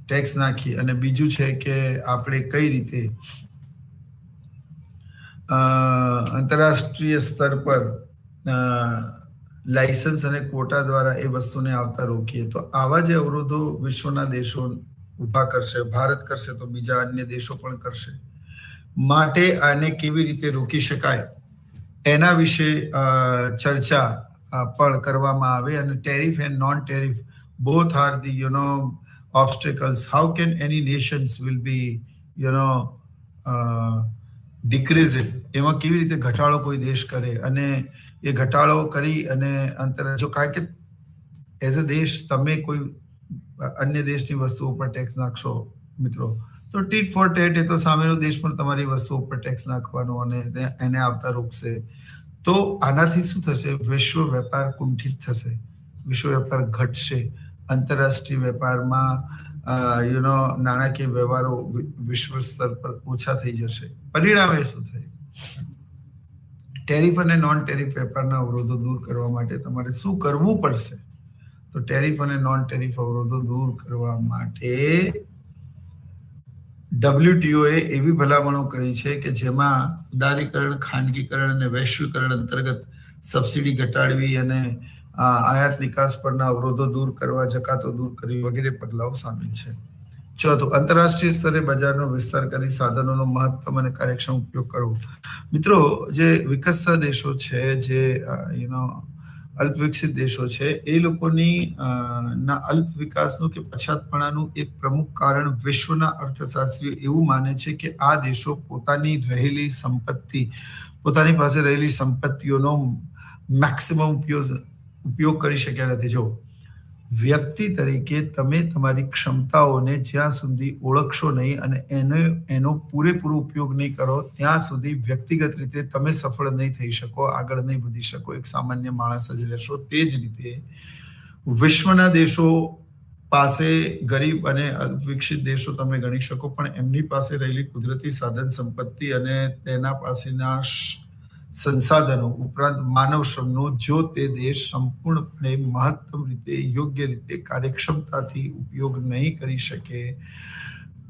ટેક્સ નાખીએ અને બીજું છે કે આપણે કઈ રીતે આંતરરાષ્ટ્રીય સ્તર પર લાયસન્સ અને કોટા દ્વારા એ વસ્તુને આવતા રોકીએ. તો આવા જે અવરોધો વિશ્વના દેશો ઊભા કરશે, ભારત કરશે તો બીજા અન્ય દેશો પણ કરશે. માટે આને કેવી રીતે રોકી શકાય એના વિશે ચર્ચા પણ કરવામાં આવે. અને tariff and non tariff both are the obstacles. How can any nations will be decrease it? એમાં કેવી રીતે ઘટાડો કોઈ દેશ કરે અને એ ઘટાડો કરી અને જો કારણ કે એઝ અ દેશ તમે કોઈ અન્ય દેશની વસ્તુઓ પર ટેક્સ નાખશો મિત્રો, તો ટીટ ફોર ટેટ, એ તો સામેનો દેશ પણ તમારી વસ્તુઓ પર ટેક્સ નાખવાનો અને એને આવતા રોકશે. તો આનાથી શું થશે? વિશ્વ વેપાર કુંઠિત થશે, વિશ્વ વેપાર ઘટશે, આંતરરાષ્ટ્રીય વેપારમાં નાણાકીય વ્યવહારો વિશ્વ સ્તર પર ઓછા થઈ જશે. પરિણામે શું થાય? ટેરિફ અને નોન ટેરિફ વેપારના અવરોધો દૂર કરવા માટે તમારે શું કરવું પડશે? તો ટેરિફ અને નોન ટેરિફ અવરોધો દૂર કરવા માટે WTO એ એવી ભલામણો કરી છે કે જેમાં ઉદારીકરણ, ખાનગીકરણ અને વૈશ્વિકરણ અંતર્ગત સબસિડી ઘટાડવી અને આયાત નિકાસ પરના અવરોધો દૂર કરવા, જકાતો દૂર કરવી વગેરે પગલાઓ સામેલ છે. ચોથું, આંતરરાષ્ટ્રીય સ્તરે બજારનો વિસ્તાર કરી સાધનોનો મહત્તમ અને કાર્યક્ષમ ઉપયોગ કરવો. મિત્રો, જે વિકસતા દેશો છે, જે અલ્પ વિકસિત દેશો છે, એ લોકોની ના અલ્પ વિકાસનું કે પછાતપણાનું એક પ્રમુખ કારણ વિશ્વના અર્થશાસ્ત્રીઓ એવું માને છે કે આ દેશો પોતાની પાસે રહેલી સંપત્તિઓનો મેક્સિમમ ઉપયોગ કરી શક્યા નથી. જો વ્યક્તિ તરીકે તમે તમારી ક્ષમતાઓને જ્યાં સુધી ઓળખશો નહીં અને એનો પૂરેપૂરો ઉપયોગ નહીં કરો ત્યાં સુધી વ્યક્તિગત રીતે તમે સફળ નહીં થઈ શકો, આગળ નહીં વધી શકો, એક સામાન્ય માણસ જ રહેશો. તે જ રીતે વિશ્વના દેશો પાસે ગરીબ અને વિકસિત દેશો તમે ગણી શકો, પણ એમની પાસે રહેલી કુદરતી સાધન સંપત્તિ અને તેના પાસેના સંસાધનો ઉપરાંત માનવ શ્રમનો જો તે દેશ સંપૂર્ણપણે મહત્તમ રીતે, યોગ્ય રીતે, કાર્યક્ષમતાથી ઉપયોગ નહીં કરી શકે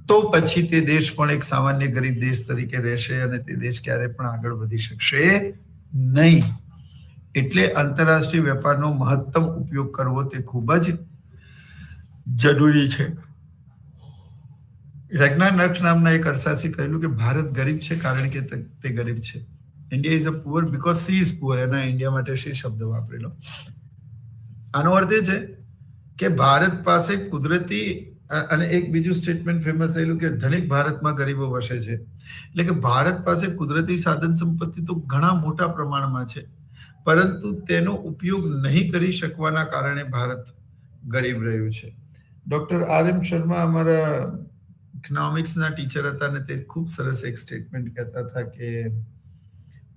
તો પછી તે દેશ પણ એક સામાન્ય ગરીબ દેશ તરીકે રહેશે અને તે દેશ ક્યારે પણ આગળ વધી શકશે નહીં. એટલે આંતરરાષ્ટ્રીય વેપારનો મહત્તમ ઉપયોગ કરવો તે ખૂબ જ જરૂરી છે. રજ્ઞા નક્ષ નામના એક અરસાસી કહેલું કે ભારત ગરીબ છે કારણ કે તે ગરીબ છે. India is a poor because she is poor. એના ઇન્ડિયા માટે સી શબ્દ વાપરેલો. આનો અર્થ એ છે કે ભારત પાસે કુદરતી અને એક બીજું સ્ટેટમેન્ટ ફેમસ થયેલું કે ધનિક ભારતમાં ગરીબો વસે છે. એટલે કે ભારત પાસે કુદરતી સાધન સંપત્તિ તો ઘણા મોટા પ્રમાણમાં છે, પરંતુ તેનો ઉપયોગ નહીં કરી શકવાના કારણે ભારત ગરીબ રહ્યું છે. ડોક્ટર RM શર્મા અમારા ઇકોનોમિક્સના ટીચર હતા ને તે ખૂબ સરસ એક સ્ટેટમેન્ટ કહેતા હતા કે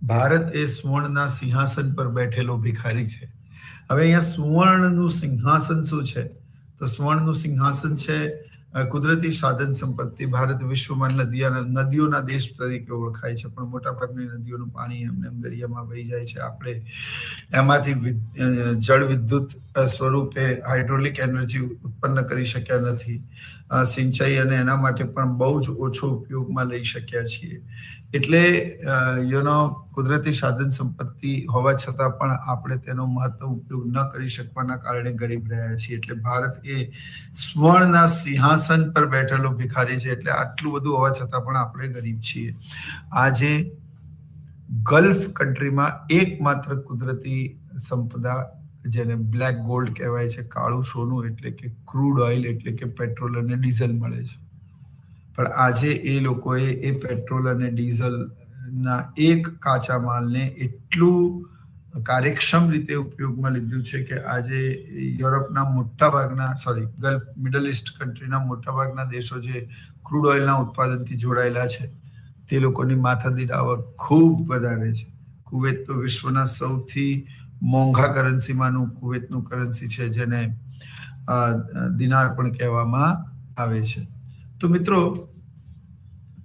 ભારત એ સુવર્ણના સિંહાસન પર બેઠેલો ભિખારી છે. હવે અહીંયા સુવર્ણનું સિંહાસન શું છે? તો સુવર્ણનું સિંહાસન છે કુદરતી સાધન સંપત્તિ. ભારત વિશ્વમાં નદીઓના દેશ તરીકે ઓળખાય છે, પણ મોટાભાગની નદીઓનું પાણી એમને દરિયામાં વહી જાય છે. આપણે એમાંથી જળ વિદ્યુત સ્વરૂપે હાઇડ્રોલિક એનર્જી ઉત્પન્ન કરી શક્યા નથી. સિંચાઈ અને એના માટે પણ બહુ જ ઓછો ઉપયોગમાં લઈ શક્યા છીએ. એટલે કુદરતી સાધન સંપત્તિ હોવા છતાં પણ આપણે તેનો મહત્તમ ઉપયોગ ન કરી શકવાના કારણે ગરીબ રહ્યા છીએ. એટલે ભારત એ સ્વર્ણના સિંહાસન પર બેઠેલો ભિખારી છે. એટલે આટલું બધું હોવા છતાં પણ આપણે ગરીબ છીએ. આજે ગલ્ફ કન્ટ્રીમાં એકમાત્ર કુદરતી સંપદા જેને બ્લેક ગોલ્ડ કહેવાય છે, કાળું સોનું, એટલે કે ક્રૂડ ઓઇલ એટલે કે પેટ્રોલ અને ડીઝલ મળે છે. પણ આજે એ લોકોએ એ પેટ્રોલ અને ડીઝલના એક કાચા માલને એટલું કાર્યક્ષમ રીતે ઉપયોગમાં લીધું છે કે આજે યુરોપના ગલ્ફ મિડલ ઇસ્ટ કન્ટ્રીના મોટાભાગના દેશો જે ક્રૂડ ઓઇલના ઉત્પાદનથી જોડાયેલા છે તે લોકોની માથાદીઠ આવક ખૂબ વધારે છે. કુવૈત તો વિશ્વના સૌથી મોંઘા કરન્સીમાંનું કુવૈતનું કરન્સી છે, જેને દિનાર પણ કહેવામાં આવે છે. તો મિત્રો,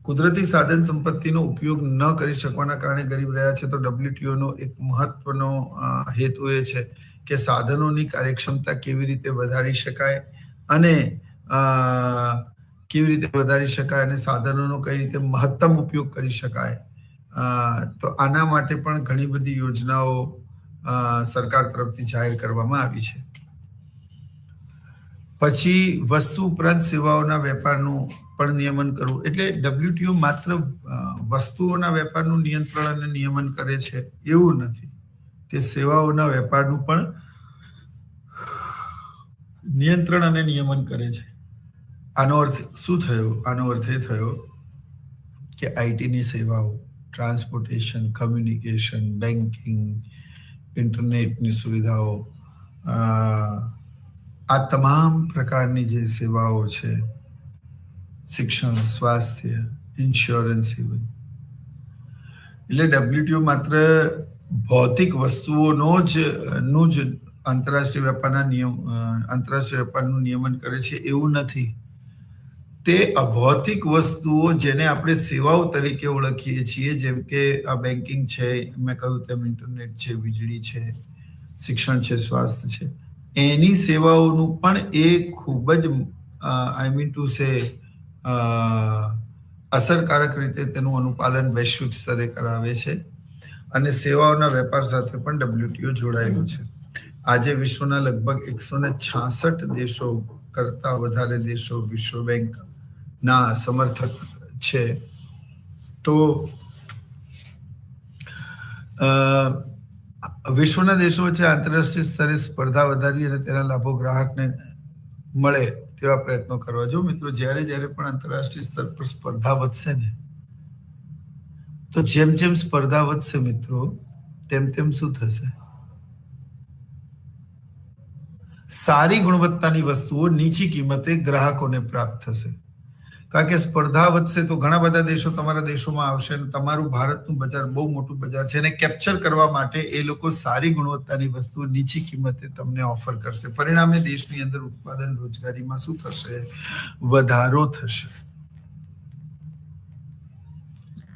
કુદરતી સાધન સંપત્તિનો ઉપયોગ ન કરી શકવાના કારણે ગરીબ રહ્યા છે. તો WTOનો એક મહત્વનો હેતુ એ છે કે સાધનોની કાર્યક્ષમતા કેવી રીતે વધારી શકાય અને સાધનોનો કઈ રીતે મહત્તમ ઉપયોગ કરી શકાય. તો આના માટે પણ ઘણી બધી યોજનાઓ સરકાર તરફથી જાહેર કરવામાં આવી છે. પછી વસ્તુ ઉપરાંત સેવાઓના વેપારનું પણ નિયમન કરવું. એટલે WTO માત્ર વસ્તુઓના વેપારનું નિયંત્રણ અને નિયમન કરે છે એવું નથી, તે સેવાઓના વેપારનું પણ નિયંત્રણ અને નિયમન કરે છે. આનો અર્થ શું થયો? આનો અર્થ એ થયો કે આઈટીની સેવાઓ, ટ્રાન્સપોર્ટેશન, કમ્યુનિકેશન, બેન્કિંગ, ઇન્ટરનેટની સુવિધાઓ, આ તમામ પ્રકારની જે સેવાઓ છે, શિક્ષણ, સ્વાસ્થ્ય, ઇન્સ્યોરન્સ, એટલે WTO માત્ર ભૌતિક વસ્તુઓનું જ આંતરરાષ્ટ્રીય વેપારનું નિયમન કરે છે એવું નથી. તે અભૌતિક વસ્તુઓ જેને આપણે સેવાઓ તરીકે ઓળખીએ છીએ, જેમ કે આ બેન્કિંગ છે, મેં કહ્યું તેમ ઇન્ટરનેટ છે, વીજળી છે, શિક્ષણ છે, સ્વાસ્થ્ય છે, એની સેવાઓનું પણ એ ખૂબ જ અસરકારક રીતે તેનું અનુપાલન વૈશ્વિક સ્તરે કરાવે છે. અને સેવાઓના વેપાર સાથે પણ WTO જોડાયેલું છે. આજે વિશ્વના લગભગ 166 દેશો કરતા વધારે દેશો વિશ્વ બેંકના સમર્થક છે. તો વિશ્વના દેશો વચ્ચે આંતરરાષ્ટ્રીય સ્તરે સ્પર્ધા વધારી અને તેના લાભો ગ્રાહકને મળે તેવા પ્રયત્નો કરવા. જો મિત્રો, જ્યારે પણ આંતરરાષ્ટ્રીય સ્તર પર સ્પર્ધા વધશે ને, તો જેમ સ્પર્ધા વધશે મિત્રો, તેમ શું થશે? સારી ગુણવત્તાની વસ્તુઓ નીચી કિંમતે ગ્રાહકોને પ્રાપ્ત થશે. કારણ કે સ્પર્ધા વધશે તો ઘણા બધા દેશો તમારા દેશોમાં આવશે અને તમારું ભારતનું બજાર બહુ મોટું બજાર છે, એને કેપ્ચર કરવા માટે એ લોકો સારી ગુણવત્તાની વસ્તુઓ નીચી કિંમતે તમને ઓફર કરશે. પરિણામે દેશની અંદર ઉત્પાદન, રોજગારીમાં શું થશે? વધારો થશે.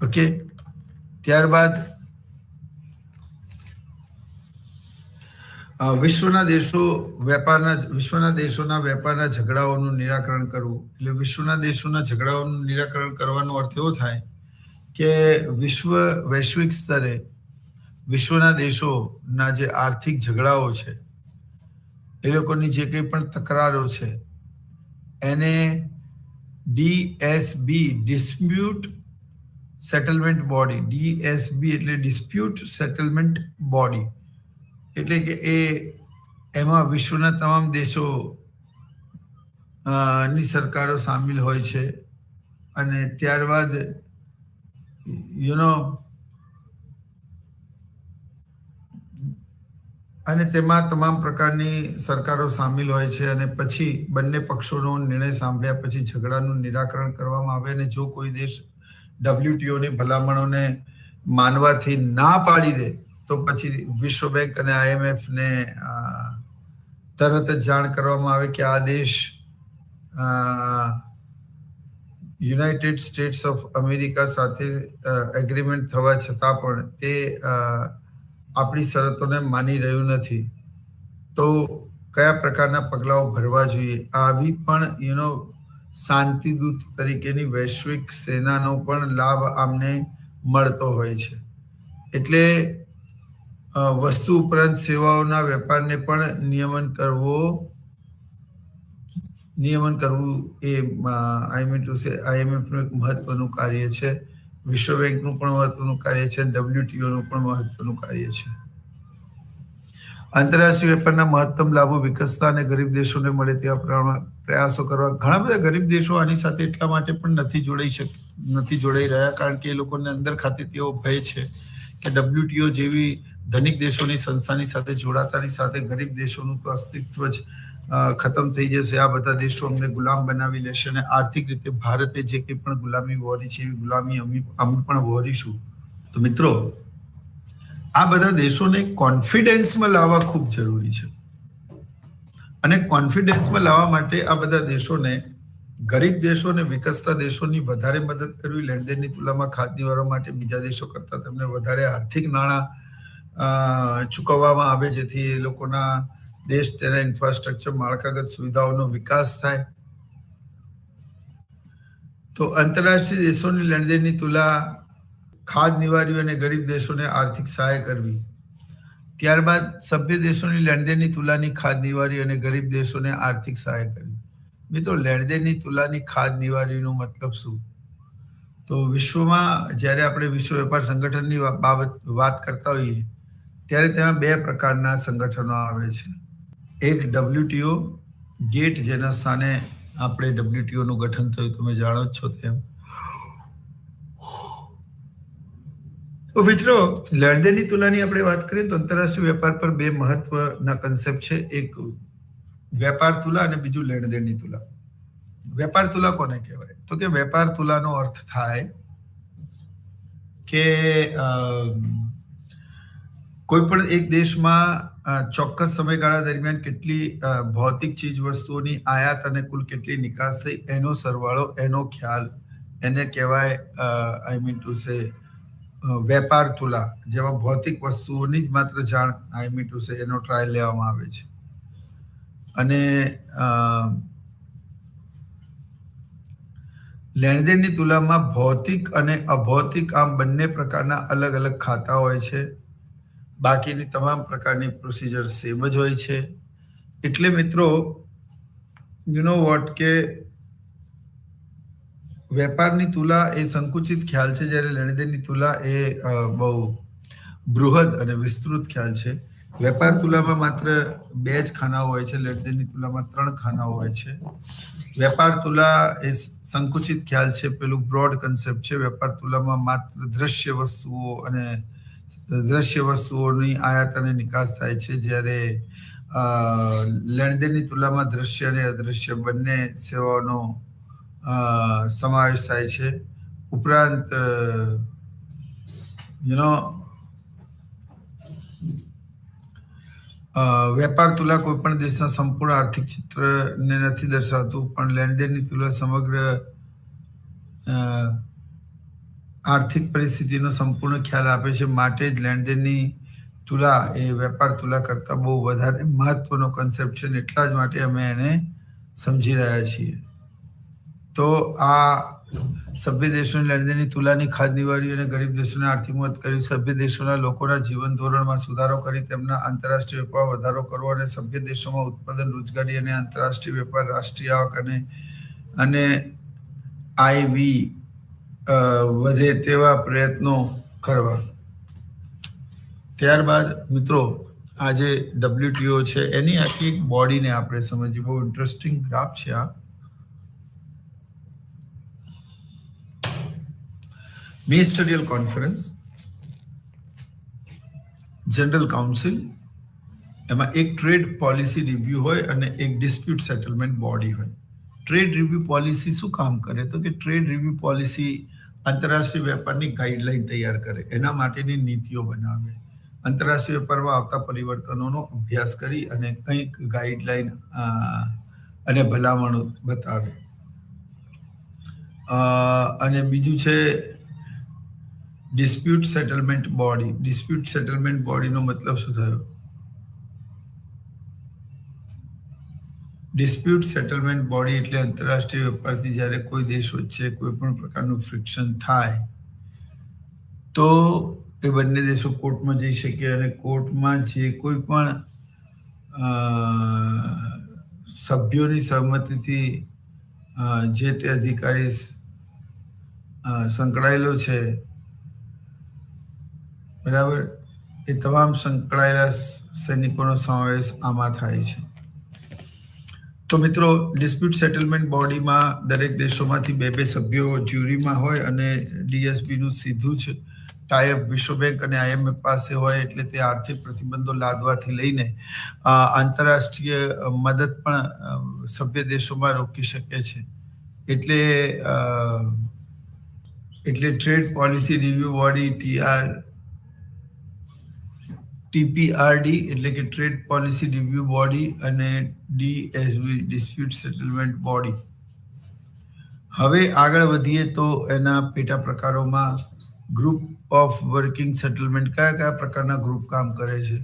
ઓકે, ત્યારબાદ વિશ્વના દેશોના વેપારના ઝઘડાઓનું નિરાકરણ કરવું. એટલે વિશ્વના દેશોના ઝઘડાઓનું નિરાકરણ કરવાનો અર્થ એવો થાય કે વૈશ્વિક સ્તરે વિશ્વના દેશોના જે આર્થિક ઝઘડાઓ છે, એ લોકોની જે કંઈ પણ તકરારો છે, એને ડીએસબી ડિસ્પ્યુટ સેટલમેન્ટ બોડી. ડીએસબી એટલે ડિસ્પ્યુટ સેટલમેન્ટ બોડી, એટલે કે એમાં વિશ્વના તમામ દેશો ની સરકારો સામેલ હોય છે. અને ત્યારબાદ અને તેમાં તમામ પ્રકારની સરકારો સામેલ હોય છે. અને પછી બંને પક્ષોનો નિર્ણય સાંભળ્યા પછી ઝઘડાનું નિરાકરણ કરવામાં આવે. અને જો કોઈ દેશ WTOની ભલામણોને માનવાથી ના પાડી દે તો પછી વિશ્વ બેંક અને IMF ને તરત જ જાણ કરવામાં આવે કે આ દેશ યુનાઇટેડ સ્ટેટ્સ ઓફ અમેરિકા સાથે એગ્રીમેન્ટ થવા છતાં પણ તે આપણી શરતોને માની રહ્યું નથી, તો કયા પ્રકારના પગલાઓ ભરવા જોઈએ. આવી પણ શાંતિદૂત તરીકેની વૈશ્વિક સેનાનો પણ લાભ આમને મળતો હોય છે. એટલે વસ્તુ ઉપરાંત સેવાઓના વેપારને પણ નિયમન કરવું એ IMFનું એક મહત્વનું કાર્ય છે. વિશ્વ બેંકનું પણ મહત્વનું કાર્ય છે. WTOનું પણ મહત્વનું કાર્ય છે. આંતરરાષ્ટ્રીય વેપારના મહત્તમ લાભો વિકસતા અને ગરીબ દેશોને મળે તેવા પ્રયાસો કરવા. ઘણા બધા ગરીબ દેશો આની સાથે એટલા માટે પણ નથી જોડાઈ રહ્યા કારણ કે એ લોકોને અંદર ખાતે તેવો ભય છે કે WTO જેવી ધનિક દેશોની સંસ્થાની સાથે જોડાતાની સાથે ગરીબ દેશોનું તો અસ્તિત્વ જ ખતમ થઈ જશે. આ બધા દેશો અમને ગુલામ બનાવી લેશે અને આર્થિક રીતે ભારતે જે કંઈ પણ ગુલામી વહોરી છે એવી ગુલામી અમે પણ વહોરીશું. તો મિત્રો, આ બધા દેશોને કોન્ફિડન્સમાં લાવવા ખૂબ જરૂરી છે. અને કોન્ફિડન્સમાં લાવવા માટે આ બધા દેશોને, ગરીબ દેશો અને વિકસતા દેશોની વધારે મદદ કરવી, લેણદેણની તુલનામાં ખાદ્ય નિવારવા માટે બીજા દેશો કરતાં તેમને વધારે આર્થિક નાણાં ચૂકવવામાં આવે જેથી એ લોકોના દેશ તેના ઇન્ફ્રાસ્ટ્રક્ચર માળખાગત સુવિધાઓનો વિકાસ થાય. તો આંતરરાષ્ટ્રીય દેશોની લેણદેણની તુલા, ખાદ્ય નિવારવી અને ગરીબ દેશોને આર્થિક સહાય કરવી. ત્યારબાદ સભ્ય દેશોની લેણદેણની તુલાની ખાદ્ય નિવારી અને ગરીબ દેશોને આર્થિક સહાય કરવી. મિત્રો, લેણદેણની તુલાની ખાદ્ય નિવારીનો મતલબ શું? તો વિશ્વમાં જ્યારે આપણે વિશ્વ વેપાર સંગઠનની વાત કરતા હોઈએ ત્યારે તેમાં બે પ્રકારના સંગઠનો આવે છે. એક WTO ગેટ, જેના સ્થાને આપણે WTOનું ગઠન થયું, તમે જાણો જ છો તેમ. તો મિત્રો, લેણદેણની તુલાની આપણે વાત કરીએ તો આંતરરાષ્ટ્રીય વેપાર પર બે મહત્વના કન્સેપ્ટ છે. એક વેપાર તુલા અને બીજું લેણદેણની તુલા. વેપાર તુલા કોને કહેવાય? તો કે વેપાર તુલાનો અર્થ થાય કે કોઈ પણ એક દેશમાં ચોક્કસ સમયગાળા દરમિયાન કેટલી ભૌતિક ચીજ વસ્તુઓની આયાત અને કુલ કેટલી નિકાસ થઈ એનો સરવાળો, એનો ખ્યાલ, એને કહેવાય વેપાર તુલા. જેમાં ભૌતિક વસ્તુઓની જ માત્ર જાણ એનો ટ્રાયલ લેવામાં આવે છે. અને લેણદેણની તુલામાં ભૌતિક અને અભૌતિક આમ બંને પ્રકારના અલગ અલગ ખાતા હોય છે. બાકીની તમામ પ્રકારની પ્રોસિજર સેમ જ હોય છે. એટલે મિત્રો, કે વેપારની તુલા એ સંકુચિત ખ્યાલ છે, જ્યારે લેણદેણની તુલા એ બહુ બૃહદ અને વિસ્તૃત ખ્યાલ છે. વેપાર તુલામાં માત્ર 2 જ ખાનાઓ હોય છે, લેણદેણની તુલામાં 3 ખાનાઓ હોય છે. વેપાર તુલા એ સંકુચિત ખ્યાલ છે, પેલું બ્રોડ કન્સેપ્ટ છે. વેપાર તુલામાં માત્ર દ્રશ્ય વસ્તુઓની આયાત અને નિકાસ થાય છે, જ્યારે લેણદેણની તુલામાં દ્રશ્ય અને અદ્રશ્ય બંને સેવાઓનો સમાવેશ થાય છે. ઉપરાંત વેપાર તુલા કોઈ પણ દેશના સંપૂર્ણ આર્થિક ચિત્રને નથી દર્શાવતું, પણ લેણદેણની તુલા સમગ્ર આર્થિક પરિસ્થિતિનો સંપૂર્ણ ખ્યાલ આપે છે. માટે જ લેણદેણની તુલા એ વેપાર તુલા કરતાં બહુ વધારે મહત્વનો કન્સેપ્ટ છે. એટલા જ માટે અમે એને સમજી રહ્યા છીએ. તો આ સભ્ય દેશોની લેણદેણની તુલાની ખાદ્ય નિવારી અને ગરીબ દેશોને આર્થિક મદદ કરી, સભ્ય દેશોના લોકોના જીવન ધોરણમાં સુધારો કરી, તેમના આંતરરાષ્ટ્રીય વેપારમાં વધારો કરવો અને સભ્ય દેશોમાં ઉત્પાદન, રોજગારી અને આંતરરાષ્ટ્રીય વેપાર, રાષ્ટ્રીય આવક અને IV વધે તેવા પ્રયત્નો કરવા. ત્યારબાદ મિત્રો આ જે WTO છે એની આખી એક બોડીને આપણે સમજીએ. બહુ ઇન્ટરેસ્ટિંગ ગ્રાફ છે આ. મિનિસ્ટરિયલ કોન્ફરન્સ, જનરલ કાઉન્સિલ, એમાં એક ટ્રેડ પોલિસી રિવ્યુ હોય અને એક ડિસ્પ્યુટ સેટલમેન્ટ બોડી હોય. ટ્રેડ રિવ્યુ પોલિસી શું કામ કરે? તો કે ટ્રેડ રિવ્યુ પોલિસી આંતરરાષ્ટ્રીય વેપારની ગાઈડલાઈન તૈયાર કરે, એના માટેની નીતિઓ બનાવે, આંતરરાષ્ટ્રીય વેપારમાં આવતા પરિવર્તનોનો અભ્યાસ કરી અને કંઈક ગાઈડલાઈન અને ભલામણો બતાવે. અને બીજું છે dispute settlement body. Dispute settlement બોડીનો મતલબ શું થયો? ડિસ્પ્યુટ સેટલમેન્ટ બોડી એટલે આંતરરાષ્ટ્રીય વેપારથી જ્યારે કોઈ દેશ વચ્ચે કોઈ પણ પ્રકારનું ફ્રિક્શન થાય તો એ બંને દેશો કોર્ટમાં જઈ શકે અને કોર્ટમાં જે કોઈ પણ સભ્યોની સહમતિથી જે તે અધિકારી સંકળાયેલો છે, બરાબર, એ તમામ સંકળાયેલા સૈનિકોનો સમાવેશ આમાં થાય છે. તો મિત્રો ડિસ્પ્યુટ સેટલમેન્ટ બોડીમાં દરેક દેશોમાંથી બે સભ્યો જ્યુરીમાં હોય અને DSBનું સીધું જ ટાઈઅપ વિશ્વ બેંક અને IMF પાસે હોય, એટલે તે આર્થિક પ્રતિબંધો લાદવાથી લઈને આંતરરાષ્ટ્રીય મદદ પણ સભ્ય દેશોમાં રોકી શકે છે. એટલે trade policy review body TPRD એટલે કે ટ્રેડ પોલિસી રિવ્યુ બોડી અને DSB ડિસ્પ્યુટ સેટલમેન્ટ બોડી. હવે આગળ વધીએ તો એના પેટા પ્રકારોમાં ગ્રુપ ઓફ વર્કિંગ સેટલમેન્ટ, કયા પ્રકારના ગ્રુપ કામ કરે છે.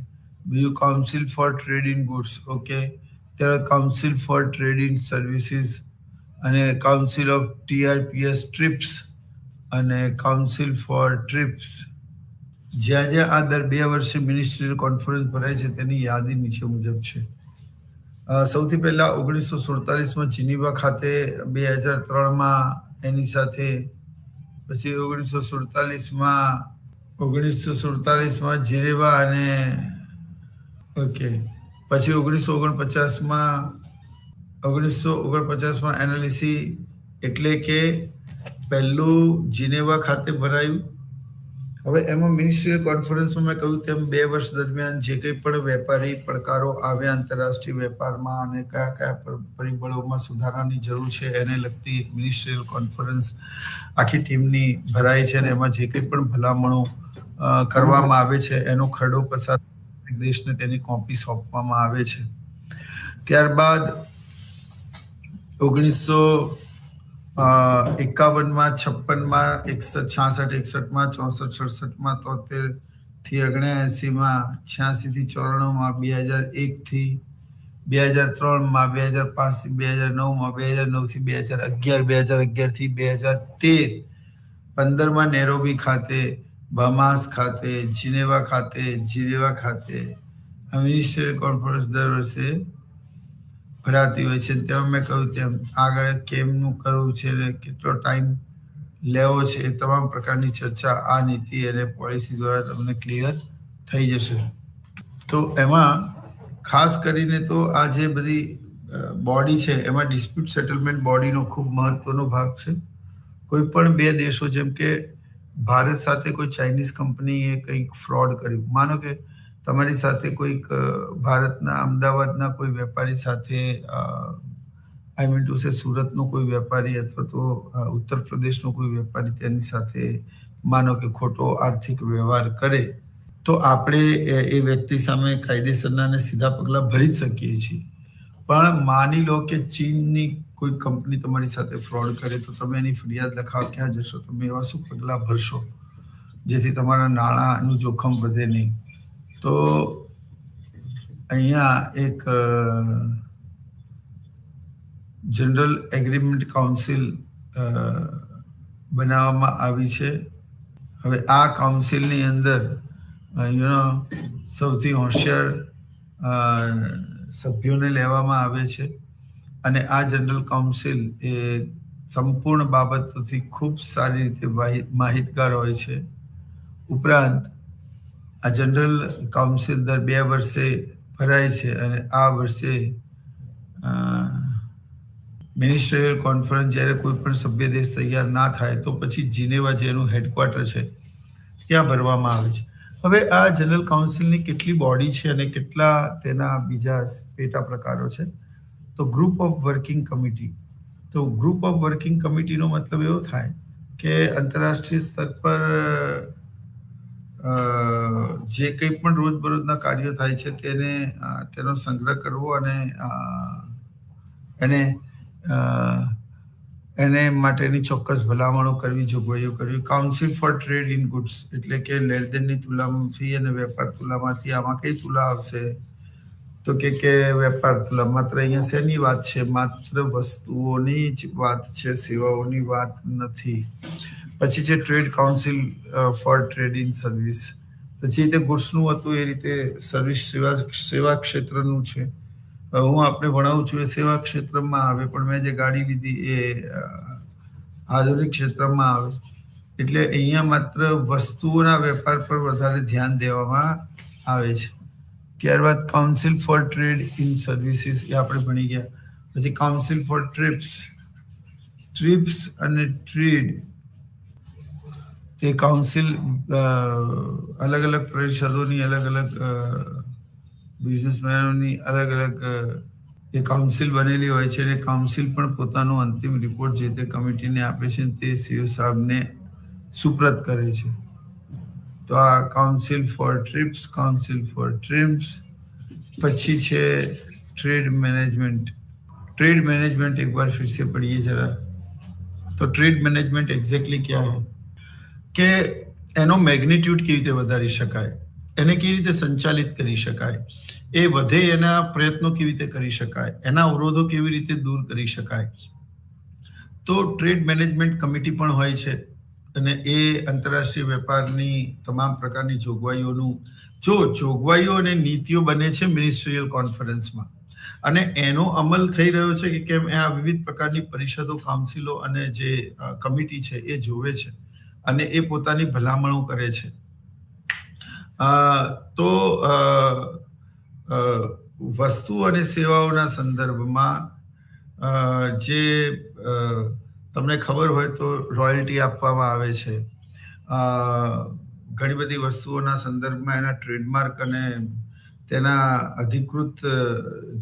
બીજું council for trade in goods, okay. ત્યારે council for trade in services અને કાઉન્સિલ ઓફ TRPS ટ્રીપ્સ અને કાઉન્સિલ ફોર ટ્રીપ્સ. જ્યાં જ્યાં આ દર 2 વર્ષે મિનિસ્ટ્રીયલ કોન્ફરન્સ ભરાય છે તેની યાદી નીચે મુજબ છે. સૌથી પહેલા 1947માં જીનીવા ખાતે, 2003માં એની સાથે, પછી 1947માં જીનેવા અને ઓકે, પછી 1949માં એનાલિસી એટલે કે પહેલું જીનેવા ખાતે ભરાયું. હવે એમાં મિનિસ્ટ્રીયલ કોન્ફરન્સમાં મેં કહ્યું તેમ 2 વર્ષ દરમિયાન જે કંઈ પણ વેપારી પડકારો આવ્યા આંતરરાષ્ટ્રીય વેપારમાં અને કયા પરિબળોમાં સુધારાની જરૂર છે એને લગતી એક મિનિસ્ટ્રીયલ કોન્ફરન્સ આખી ટીમની ભરાય છે અને એમાં જે કંઈ પણ ભલામણો કરવામાં આવે છે એનો ખરડો પસાર દેશને તેની કોપી સોંપવામાં આવે છે. ત્યારબાદ 1951માં, 56માં, 66-61માં, 64-67માં, 73-79માં, 86-94માં, 2001-થી 2003માં, 2005-થી 2009માં, 2009-થી 2011, 2011-થી 2013, 15માં નેરોબી ખાતે, બહામાસ ખાતે, જીનેવા ખાતે મિનિસ્ટ્રીયલ કોન્ફરન્સ દર વર્ષે ભરાતી હોય છે. તેમાં મેં કહ્યું તેમ આગળ કેમનું કરવું છે અને કેટલો ટાઈમ લેવો છે એ તમામ પ્રકારની ચર્ચા આ નીતિ અને પોલિસી દ્વારા તમને ક્લિયર થઈ જશે. તો એમાં ખાસ કરીને તો આ જે બધી બોડી છે એમાં ડિસ્પ્યુટ સેટલમેન્ટ બોડીનો ખૂબ મહત્વનો ભાગ છે. કોઈ પણ 2 દેશો, જેમ કે ભારત સાથે કોઈ ચાઇનીઝ કંપનીએ કંઈક ફ્રોડ કર્યું, માનો કે તમારી સાથે કોઈક ભારતના અમદાવાદના કોઈ વેપારી સાથે સુરતનો કોઈ વેપારી અથવા તો ઉત્તર પ્રદેશનો કોઈ વેપારી તેની સાથે માનો કે ખોટો આર્થિક વ્યવહાર કરે, તો આપણે એ વ્યક્તિ સામે કાયદેસરના અને સીધા પગલાં ભરી જ શકીએ છીએ. પણ માની લો કે ચીનની કોઈ કંપની તમારી સાથે ફ્રોડ કરે, તો તમે એની ફરિયાદ લખાવવા ક્યાં જશો? તમે એવા શું પગલાં ભરશો જેથી તમારા નાણાંનું જોખમ વધે નહીં? તો અહીંયા એક જનરલ એગ્રીમેન્ટ કાઉન્સિલ બનાવવામાં આવી છે. હવે આ કાઉન્સિલની અંદર સૌથી હોશિયાર સભ્યોને લેવામાં આવે છે અને આ જનરલ કાઉન્સિલ એ સંપૂર્ણ બાબતોથી ખૂબ સારી રીતે માહિતગાર હોય છે. ઉપરાંત આ જનરલ કાઉન્સિલ દર 2 વર્ષે ભરાય છે અને આ વર્ષે મિનિસ્ટરીયલ કોન્ફરન્સ જ્યારે કોઈ પણ સભ્ય દેશ તૈયાર ના થાય તો પછી જીનેવા જેનું હેડક્વાર્ટર છે ત્યાં ભરવામાં આવે છે. હવે આ જનરલ કાઉન્સિલની કેટલી બોડી છે અને કેટલા તેના બીજા પેટા પ્રકારો છે. તો ગ્રુપ ઓફ વર્કિંગ કમિટી. તો ગ્રુપ ઓફ વર્કિંગ કમિટીનો મતલબ એવો થાય કે આંતરરાષ્ટ્રીય સ્તર પર જે કંઈ પણ રોજબરોજના કાર્યો થાય છે તેનો સંગ્રહ કરવો અને એને માટેની ચોક્કસ ભલામણો કરવી, જોગવાઈઓ કરવી. Council for trade in goods એટલે કે લેણદેણની તુલામાંથી અને વેપાર તુલામાંથી આમાં કઈ તુલા આવશે? તો કે વેપાર તુલા. માત્ર અહીંયા શેની વાત છે? માત્ર વસ્તુઓની જ વાત છે, સેવાઓની વાત નથી. પછી છે trade council for trade in service. તો જે રીતે ગુડ્સનું હતું એ રીતે સર્વિસ સેવા ક્ષેત્રનું છે. હું આપણે ભણાવું છું એ સેવા ક્ષેત્રમાં આવે, પણ મેં જે ગાડી લીધી એ આધુનિક ક્ષેત્રમાં આવે. એટલે અહીંયા માત્ર વસ્તુઓના વેપાર પર વધારે ધ્યાન દેવામાં આવે છે. ત્યારબાદ council for trade in services એ આપણે ભણી ગયા. પછી કાઉન્સિલ ફોર ટ્રીપ્સ અને ટ્રેડ. તે કાઉન્સિલ અલગ અલગ પરિષદોની, અલગ અલગ બિઝનેસમેનોની અલગ અલગ એ કાઉન્સિલ બનેલી હોય છે અને કાઉન્સિલ પણ પોતાનો અંતિમ રિપોર્ટ જે તે કમિટીને આપે છે તે સીઓ સાહેબને સુપ્રત કરે છે. તો આ council for TRIPS, council four trims. પછી છે ट्रेड मैनेजमेंट. ट्रेड मैनेजमेंट एक बार फिर से पढ़िए जरा. तो ट्रेड मैनेजमेंट एग्जैक्टली क्या है કે એનો મેગ્નિટ્યુડ કેવી રીતે વધારી શકાય, એને કેવી રીતે સંચાલિત કરી શકાય, એ વધે એના પ્રયત્નો કેવી રીતે કરી શકાય, એના અવરોધો કેવી રીતે દૂર કરી શકાય. તો ટ્રેડ મેનેજમેન્ટ કમિટી પણ હોય છે અને એ આંતરરાષ્ટ્રીય વેપારની તમામ પ્રકારની જોગવાઈઓ અને નીતિઓ બને છે મિનિસ્ટ્રીયલ કોન્ફરન્સમાં. અને એનો અમલ થઈ રહ્યો છે કે કેમ આ વિવિધ પ્રકારની પરિષદો, કાઉન્સિલો અને જે કમિટી છે એ જોવે છે અને એ પોતાની ભલામણો કરે છે. તો વસ્તુ અને સેવાઓના સંદર્ભમાં જે તમને ખબર હોય તો રોયલ્ટી આપવામાં આવે છે. ઘણી બધી વસ્તુઓના સંદર્ભમાં એના ટ્રેડમાર્ક અને તેના અધિકૃત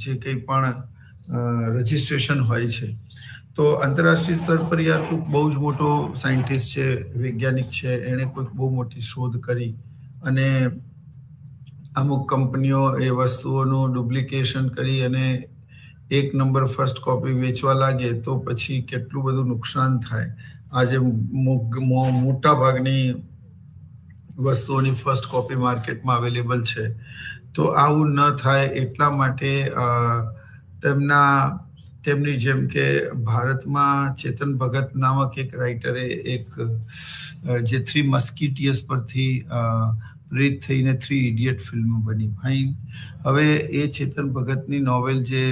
જે કંઈ પણ રજિસ્ટ્રેશન હોય છે. તો આંતરરાષ્ટ્રીય સ્તર પર યાર કોઈક બહુ જ મોટો સાયન્ટિસ્ટ છે, વૈજ્ઞાનિક છે, એણે કોઈક બહુ મોટી શોધ કરી અને અમુક કંપનીઓ એ વસ્તુઓનું ડુપ્લિકેશન કરી અને 1 નંબર ફર્સ્ટ કોપી વેચવા લાગે તો પછી કેટલું બધું નુકસાન થાય. આજે મોટા ભાગની વસ્તુઓની ફર્સ્ટ કોપી માર્કેટમાં અવેલેબલ છે. તો આવું ન થાય એટલા માટે તેમની જેમ કે ભારતમાં ચેતન ભગત નામક એક રાઇટરે એક જે 3 મસ્કિટિયર્સ પરથી પ્રેરિત થઈને 3 ઇડિયટ ફિલ્મ બની. ભાઈ હવે એ ચેતન ભગતની નોવેલ જે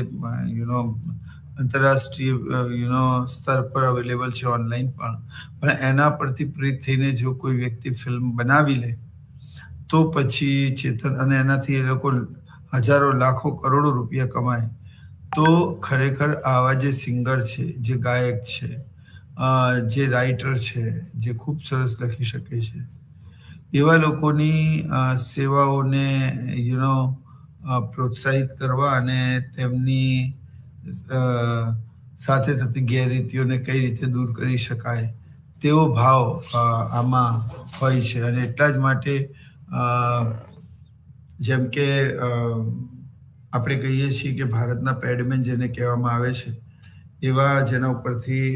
આંતરરાષ્ટ્રીય સ્તર પર અવેલેબલ છે ઓનલાઈન પણ એના પરથી પ્રેરિત થઈને જો કોઈ વ્યક્તિ ફિલ્મ બનાવી લે તો પછી ચેતન અને એનાથી એ લોકો હજારો, લાખો, કરોડો રૂપિયા કમાય. તો ખરેખર આવા જે સિંગર છે, જે ગાયક છે, જે રાઇટર છે, જે ખૂબ સરસ લખી શકે છે, એવા લોકોની સેવાઓને પ્રોત્સાહિત કરવા અને તેમની સાથે થતી ગેરરીતિઓને કઈ રીતે દૂર કરી શકાય તેવો ભાવ આમાં હોય છે. અને એટલા જ માટે જેમ કે આપણે કહીએ છીએ કે ભારતના પેડમેન જેને કહેવામાં આવે છે, એવા જેના ઉપરથી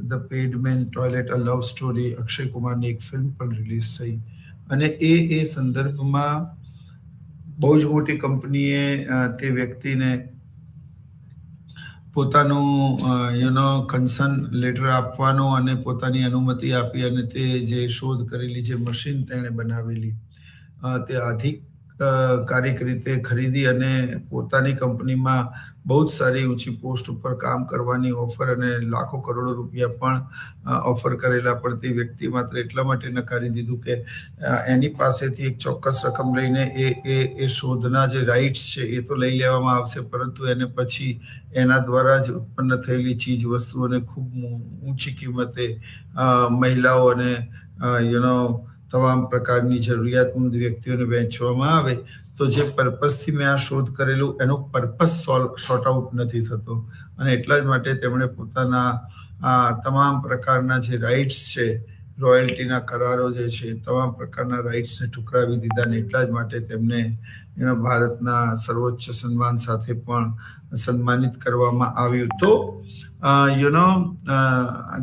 the Padman toilet a love story, Akshay કુમારની એક ફિલ્મ પણ રિલીઝ થઈ. અને એ સંદર્ભમાં બહુ જ મોટી કંપનીએ તે વ્યક્તિને પોતાનું કન્સર્ન લેટર આપવાનો અને પોતાની અનુમતિ આપી અને તે જે શોધ કરેલી જે મશીન તેણે બનાવેલી તે કાર્યક રીતે ખરીદી અને પોતાની કંપનીમાં બહુ જ સારી ઊંચી પોસ્ટ ઉપર કામ કરવાની ઓફર અને લાખો કરોડો રૂપિયા પણ ઓફર કરેલા, પણ તે વ્યક્તિ માત્ર એટલા માટે નકારી દીધું કે એની પાસેથી એક ચોક્કસ રકમ લઈને એ શોધના જે રાઇટ્સ છે એ તો લઈ લેવામાં આવશે, પરંતુ એને પછી એના દ્વારા જ ઉત્પન્ન થયેલી ચીજ વસ્તુઓને ખૂબ ઊંચી કિંમતે મહિલાઓ અને તમામ પ્રકારની જરૂરિયાતમંદ વ્યક્તિઓને વહેંચવામાં આવે તો જે પર્પઝથી મેં આ શોધ કરેલું એનો પર્પઝ શોર્ટ આઉટ નથી થતો. અને એટલા જ માટે તેમણે પોતાના તમામ પ્રકારના જે રાઇટ્સ છે, રોયલ્ટીના કરારો જે છે, તમામ પ્રકારના રાઇટ્સને ઠુકરાવી દીધા. અને એટલા જ માટે તેમને ભારતના સર્વોચ્ચ સન્માન સાથે પણ સન્માનિત કરવામાં આવ્યું. તો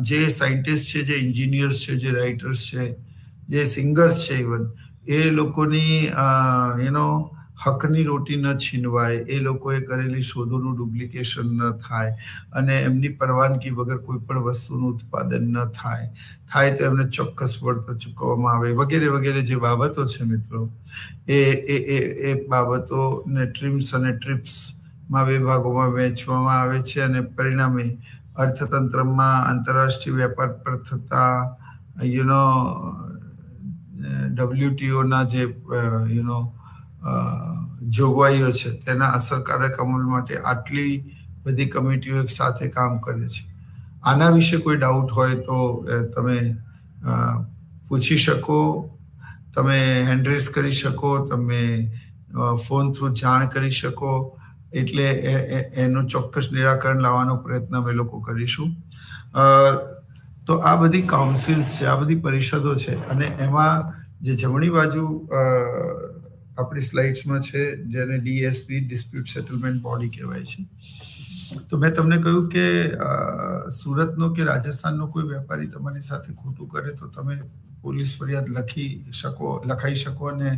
જે સાયન્ટિસ્ટ છે, જે એન્જિનિયર્સ છે, જે રાઇટર્સ છે, જે સિંગર્સ છે, ઇવન એ લોકોની હકની રોટી ન છીનવાય, એ લોકોએ કરેલી શોધોનું ડુપ્લિકેશન ન થાય અને એમની પરવાનગી વગર કોઈ પણ વસ્તુનું ઉત્પાદન ન થાય તો એમને ચોક્કસ વળતર ચૂકવવામાં આવે, વગેરે વગેરે જે બાબતો છે મિત્રો, એ બાબતોને ટ્રીમ્સ અને ટ્રિપ્સમાં 2 ભાગોમાં વહેંચવામાં આવે છે. અને પરિણામે અર્થતંત્રમાં આંતરરાષ્ટ્રીય વેપાર પર થતા WTOના જે જોગવાઈઓ છે તેના અસરકારક અમલ માટે આટલી બધી કમિટીઓ એક સાથે કામ કરે છે. આના વિશે કોઈ ડાઉટ હોય તો તમે પૂછી શકો, તમે હેન્ડ રેઝ કરી શકો, તમે ફોન થ્રુ જાણ કરી શકો, એટલે એનું ચોક્કસ નિરાકરણ લાવવાનો પ્રયત્ન અમે લોકો કરીશું. તો આ બધી કાઉન્સિલ્સ છે, આ બધી પરિષદો છે, અને એમાં જે જમણી બાજુ આપણી સ્લાઇડ્સમાં છે જેને DSP ડિસ્પ્યુટ સેટલમેન્ટ બોડી કહેવાય છે. તો મેં તમને કહ્યું કે સુરતનો કે રાજસ્થાનનો કોઈ વેપારી તમારી સાથે ખોટું કરે તો તમે પોલીસ ફરિયાદ લખાઈ શકો અને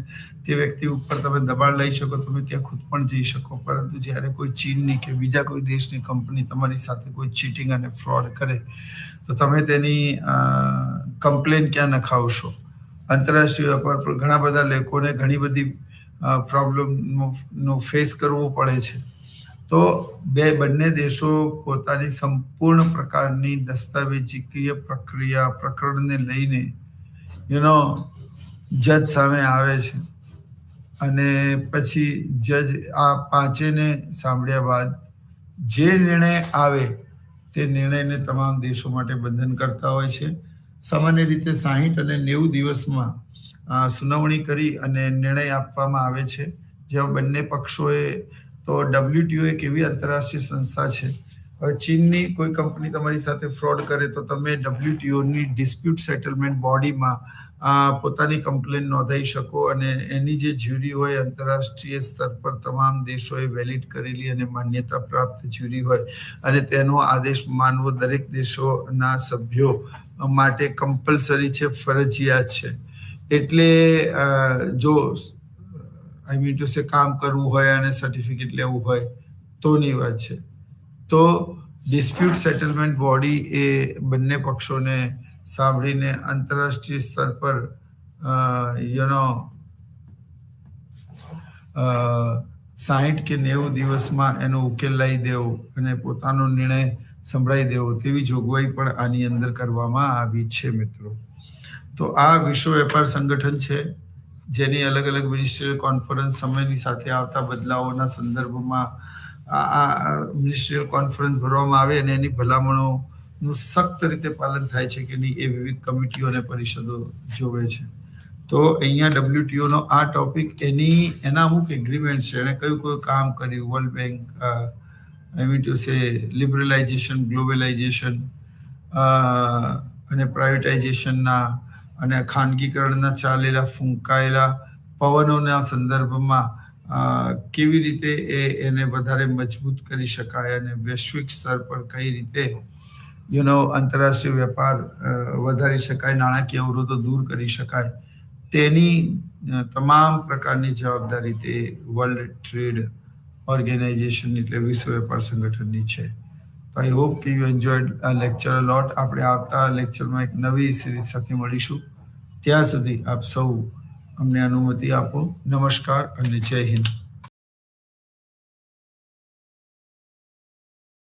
તે વ્યક્તિ ઉપર તમે દબાણ લઈ શકો, તમે ત્યાં ખુદ પણ જઈ શકો. પરંતુ જ્યારે કોઈ ચીનની કે બીજા કોઈ દેશની કંપની તમારી સાથે કોઈ ચીટિંગ અને ફ્રોડ કરે તો તમે તેની કમ્પ્લેન ક્યાં નખાવશો? આંતરરાષ્ટ્રીય વેપાર પર ઘણા બધા લોકોને ઘણી બધી પ્રોબ્લેમનો ફેસ કરવો પડે છે. તો બંને દેશો પોતાની સંપૂર્ણ પ્રકારની દસ્તાવેજીકીય પ્રકરણને લઈને જજ સામે આવે છે અને પછી જજ આ પાંચેને સાંભળ્યા બાદ જે નિર્ણય આવે તે નિર્ણયને તમામ દેશો માટે બંધન કરતા હોય છે. સામાન્ય રીતે 60 અને 90 દિવસમાં સુનાવણી કરી અને નિર્ણય આપવામાં આવે છે. જેમાં બંને પક્ષોએ તો WTO એક એવી આંતરરાષ્ટ્રીય સંસ્થા છે. હવે ચીનની કોઈ કંપની તમારી સાથે ફ્રોડ કરે તો તમે WTOની ડિસ્પ્યુટ સેટલમેન્ટ બોડીમાં પોતાની કમ્પ્લેન નોંધાઈ શકો અને એની જે જ્યુરી હોય આંતરરાષ્ટ્રીય સ્તર પર તમામ દેશોએ વેલિડ કરેલી અને માન્યતા પ્રાપ્ત જ્યુરી હોય અને તેનો આદેશ માનવો દરેક દેશોના સભ્યો માટે કમ્પલસરી છે, ફરજિયાત છે. એટલે જો કામ કરવું હોય અને સર્ટિફિકેટ લેવું હોય તોની વાત છે. તો ડિસ્પ્યુટ સેટલમેન્ટ બોડી એ બંને પક્ષોને સાંભળીને આંતરરાષ્ટ્રીય સ્તર પર 60 કે 90 દિવસમાં એનો ઉકેલ લાવી દેવો અને પોતાનો નિર્ણય સંભળાવી દેવો તેવી જોગવાઈ પણ આની અંદર કરવામાં આવી છે મિત્રો. તો આ વિશ્વ વેપાર સંગઠન છે જેની અલગ અલગ મિનિસ્ટ્રીયલ કોન્ફરન્સ સમયની સાથે આવતા બદલાવોના સંદર્ભમાં આ મિનિસ્ટ્રીયલ કોન્ફરન્સ ભરવામાં આવે અને એની ભલામણોનું સખ્ત રીતે પાલન થાય છે કે નહીં એ વિવિધ કમિટીઓ અને પરિષદો જોવે છે. તો અહીંયા WTOનો આ ટોપિક એના અમુક એગ્રીમેન્ટ છે, એને કયું કામ કર્યું, વર્લ્ડ બેંક, લિબરલાઇઝેશન, ગ્લોબલાઇઝેશન અને પ્રાઇવેટાઇઝેશનના અને ખાનગીકરણના ચાલેલા ફૂંકાયેલા પવનોના સંદર્ભમાં કેવી રીતે એને વધારે મજબૂત કરી શકાય અને વૈશ્વિક સ્તર પર કઈ રીતે આંતરરાષ્ટ્રીય વેપાર વધારી શકાય, નાણાકીય અવરોધો દૂર કરી શકાય, તેની તમામ પ્રકારની જવાબદારી તે વર્લ્ડ ટ્રેડ ઓર્ગેનાઇઝેશન એટલે વિશ્વ વેપાર સંગઠનની છે. આઈ હોપ કે યુ એન્જોયડ આ લેક્ચર અ લોટ. આપણે આવતા લેક્ચરમાં એક નવી સિરીઝ સાથે મળીશું. ત્યાં સુધી આપ સૌ અમને અનુમતિ આપો. નમસ્કાર અને જય હિન્દ.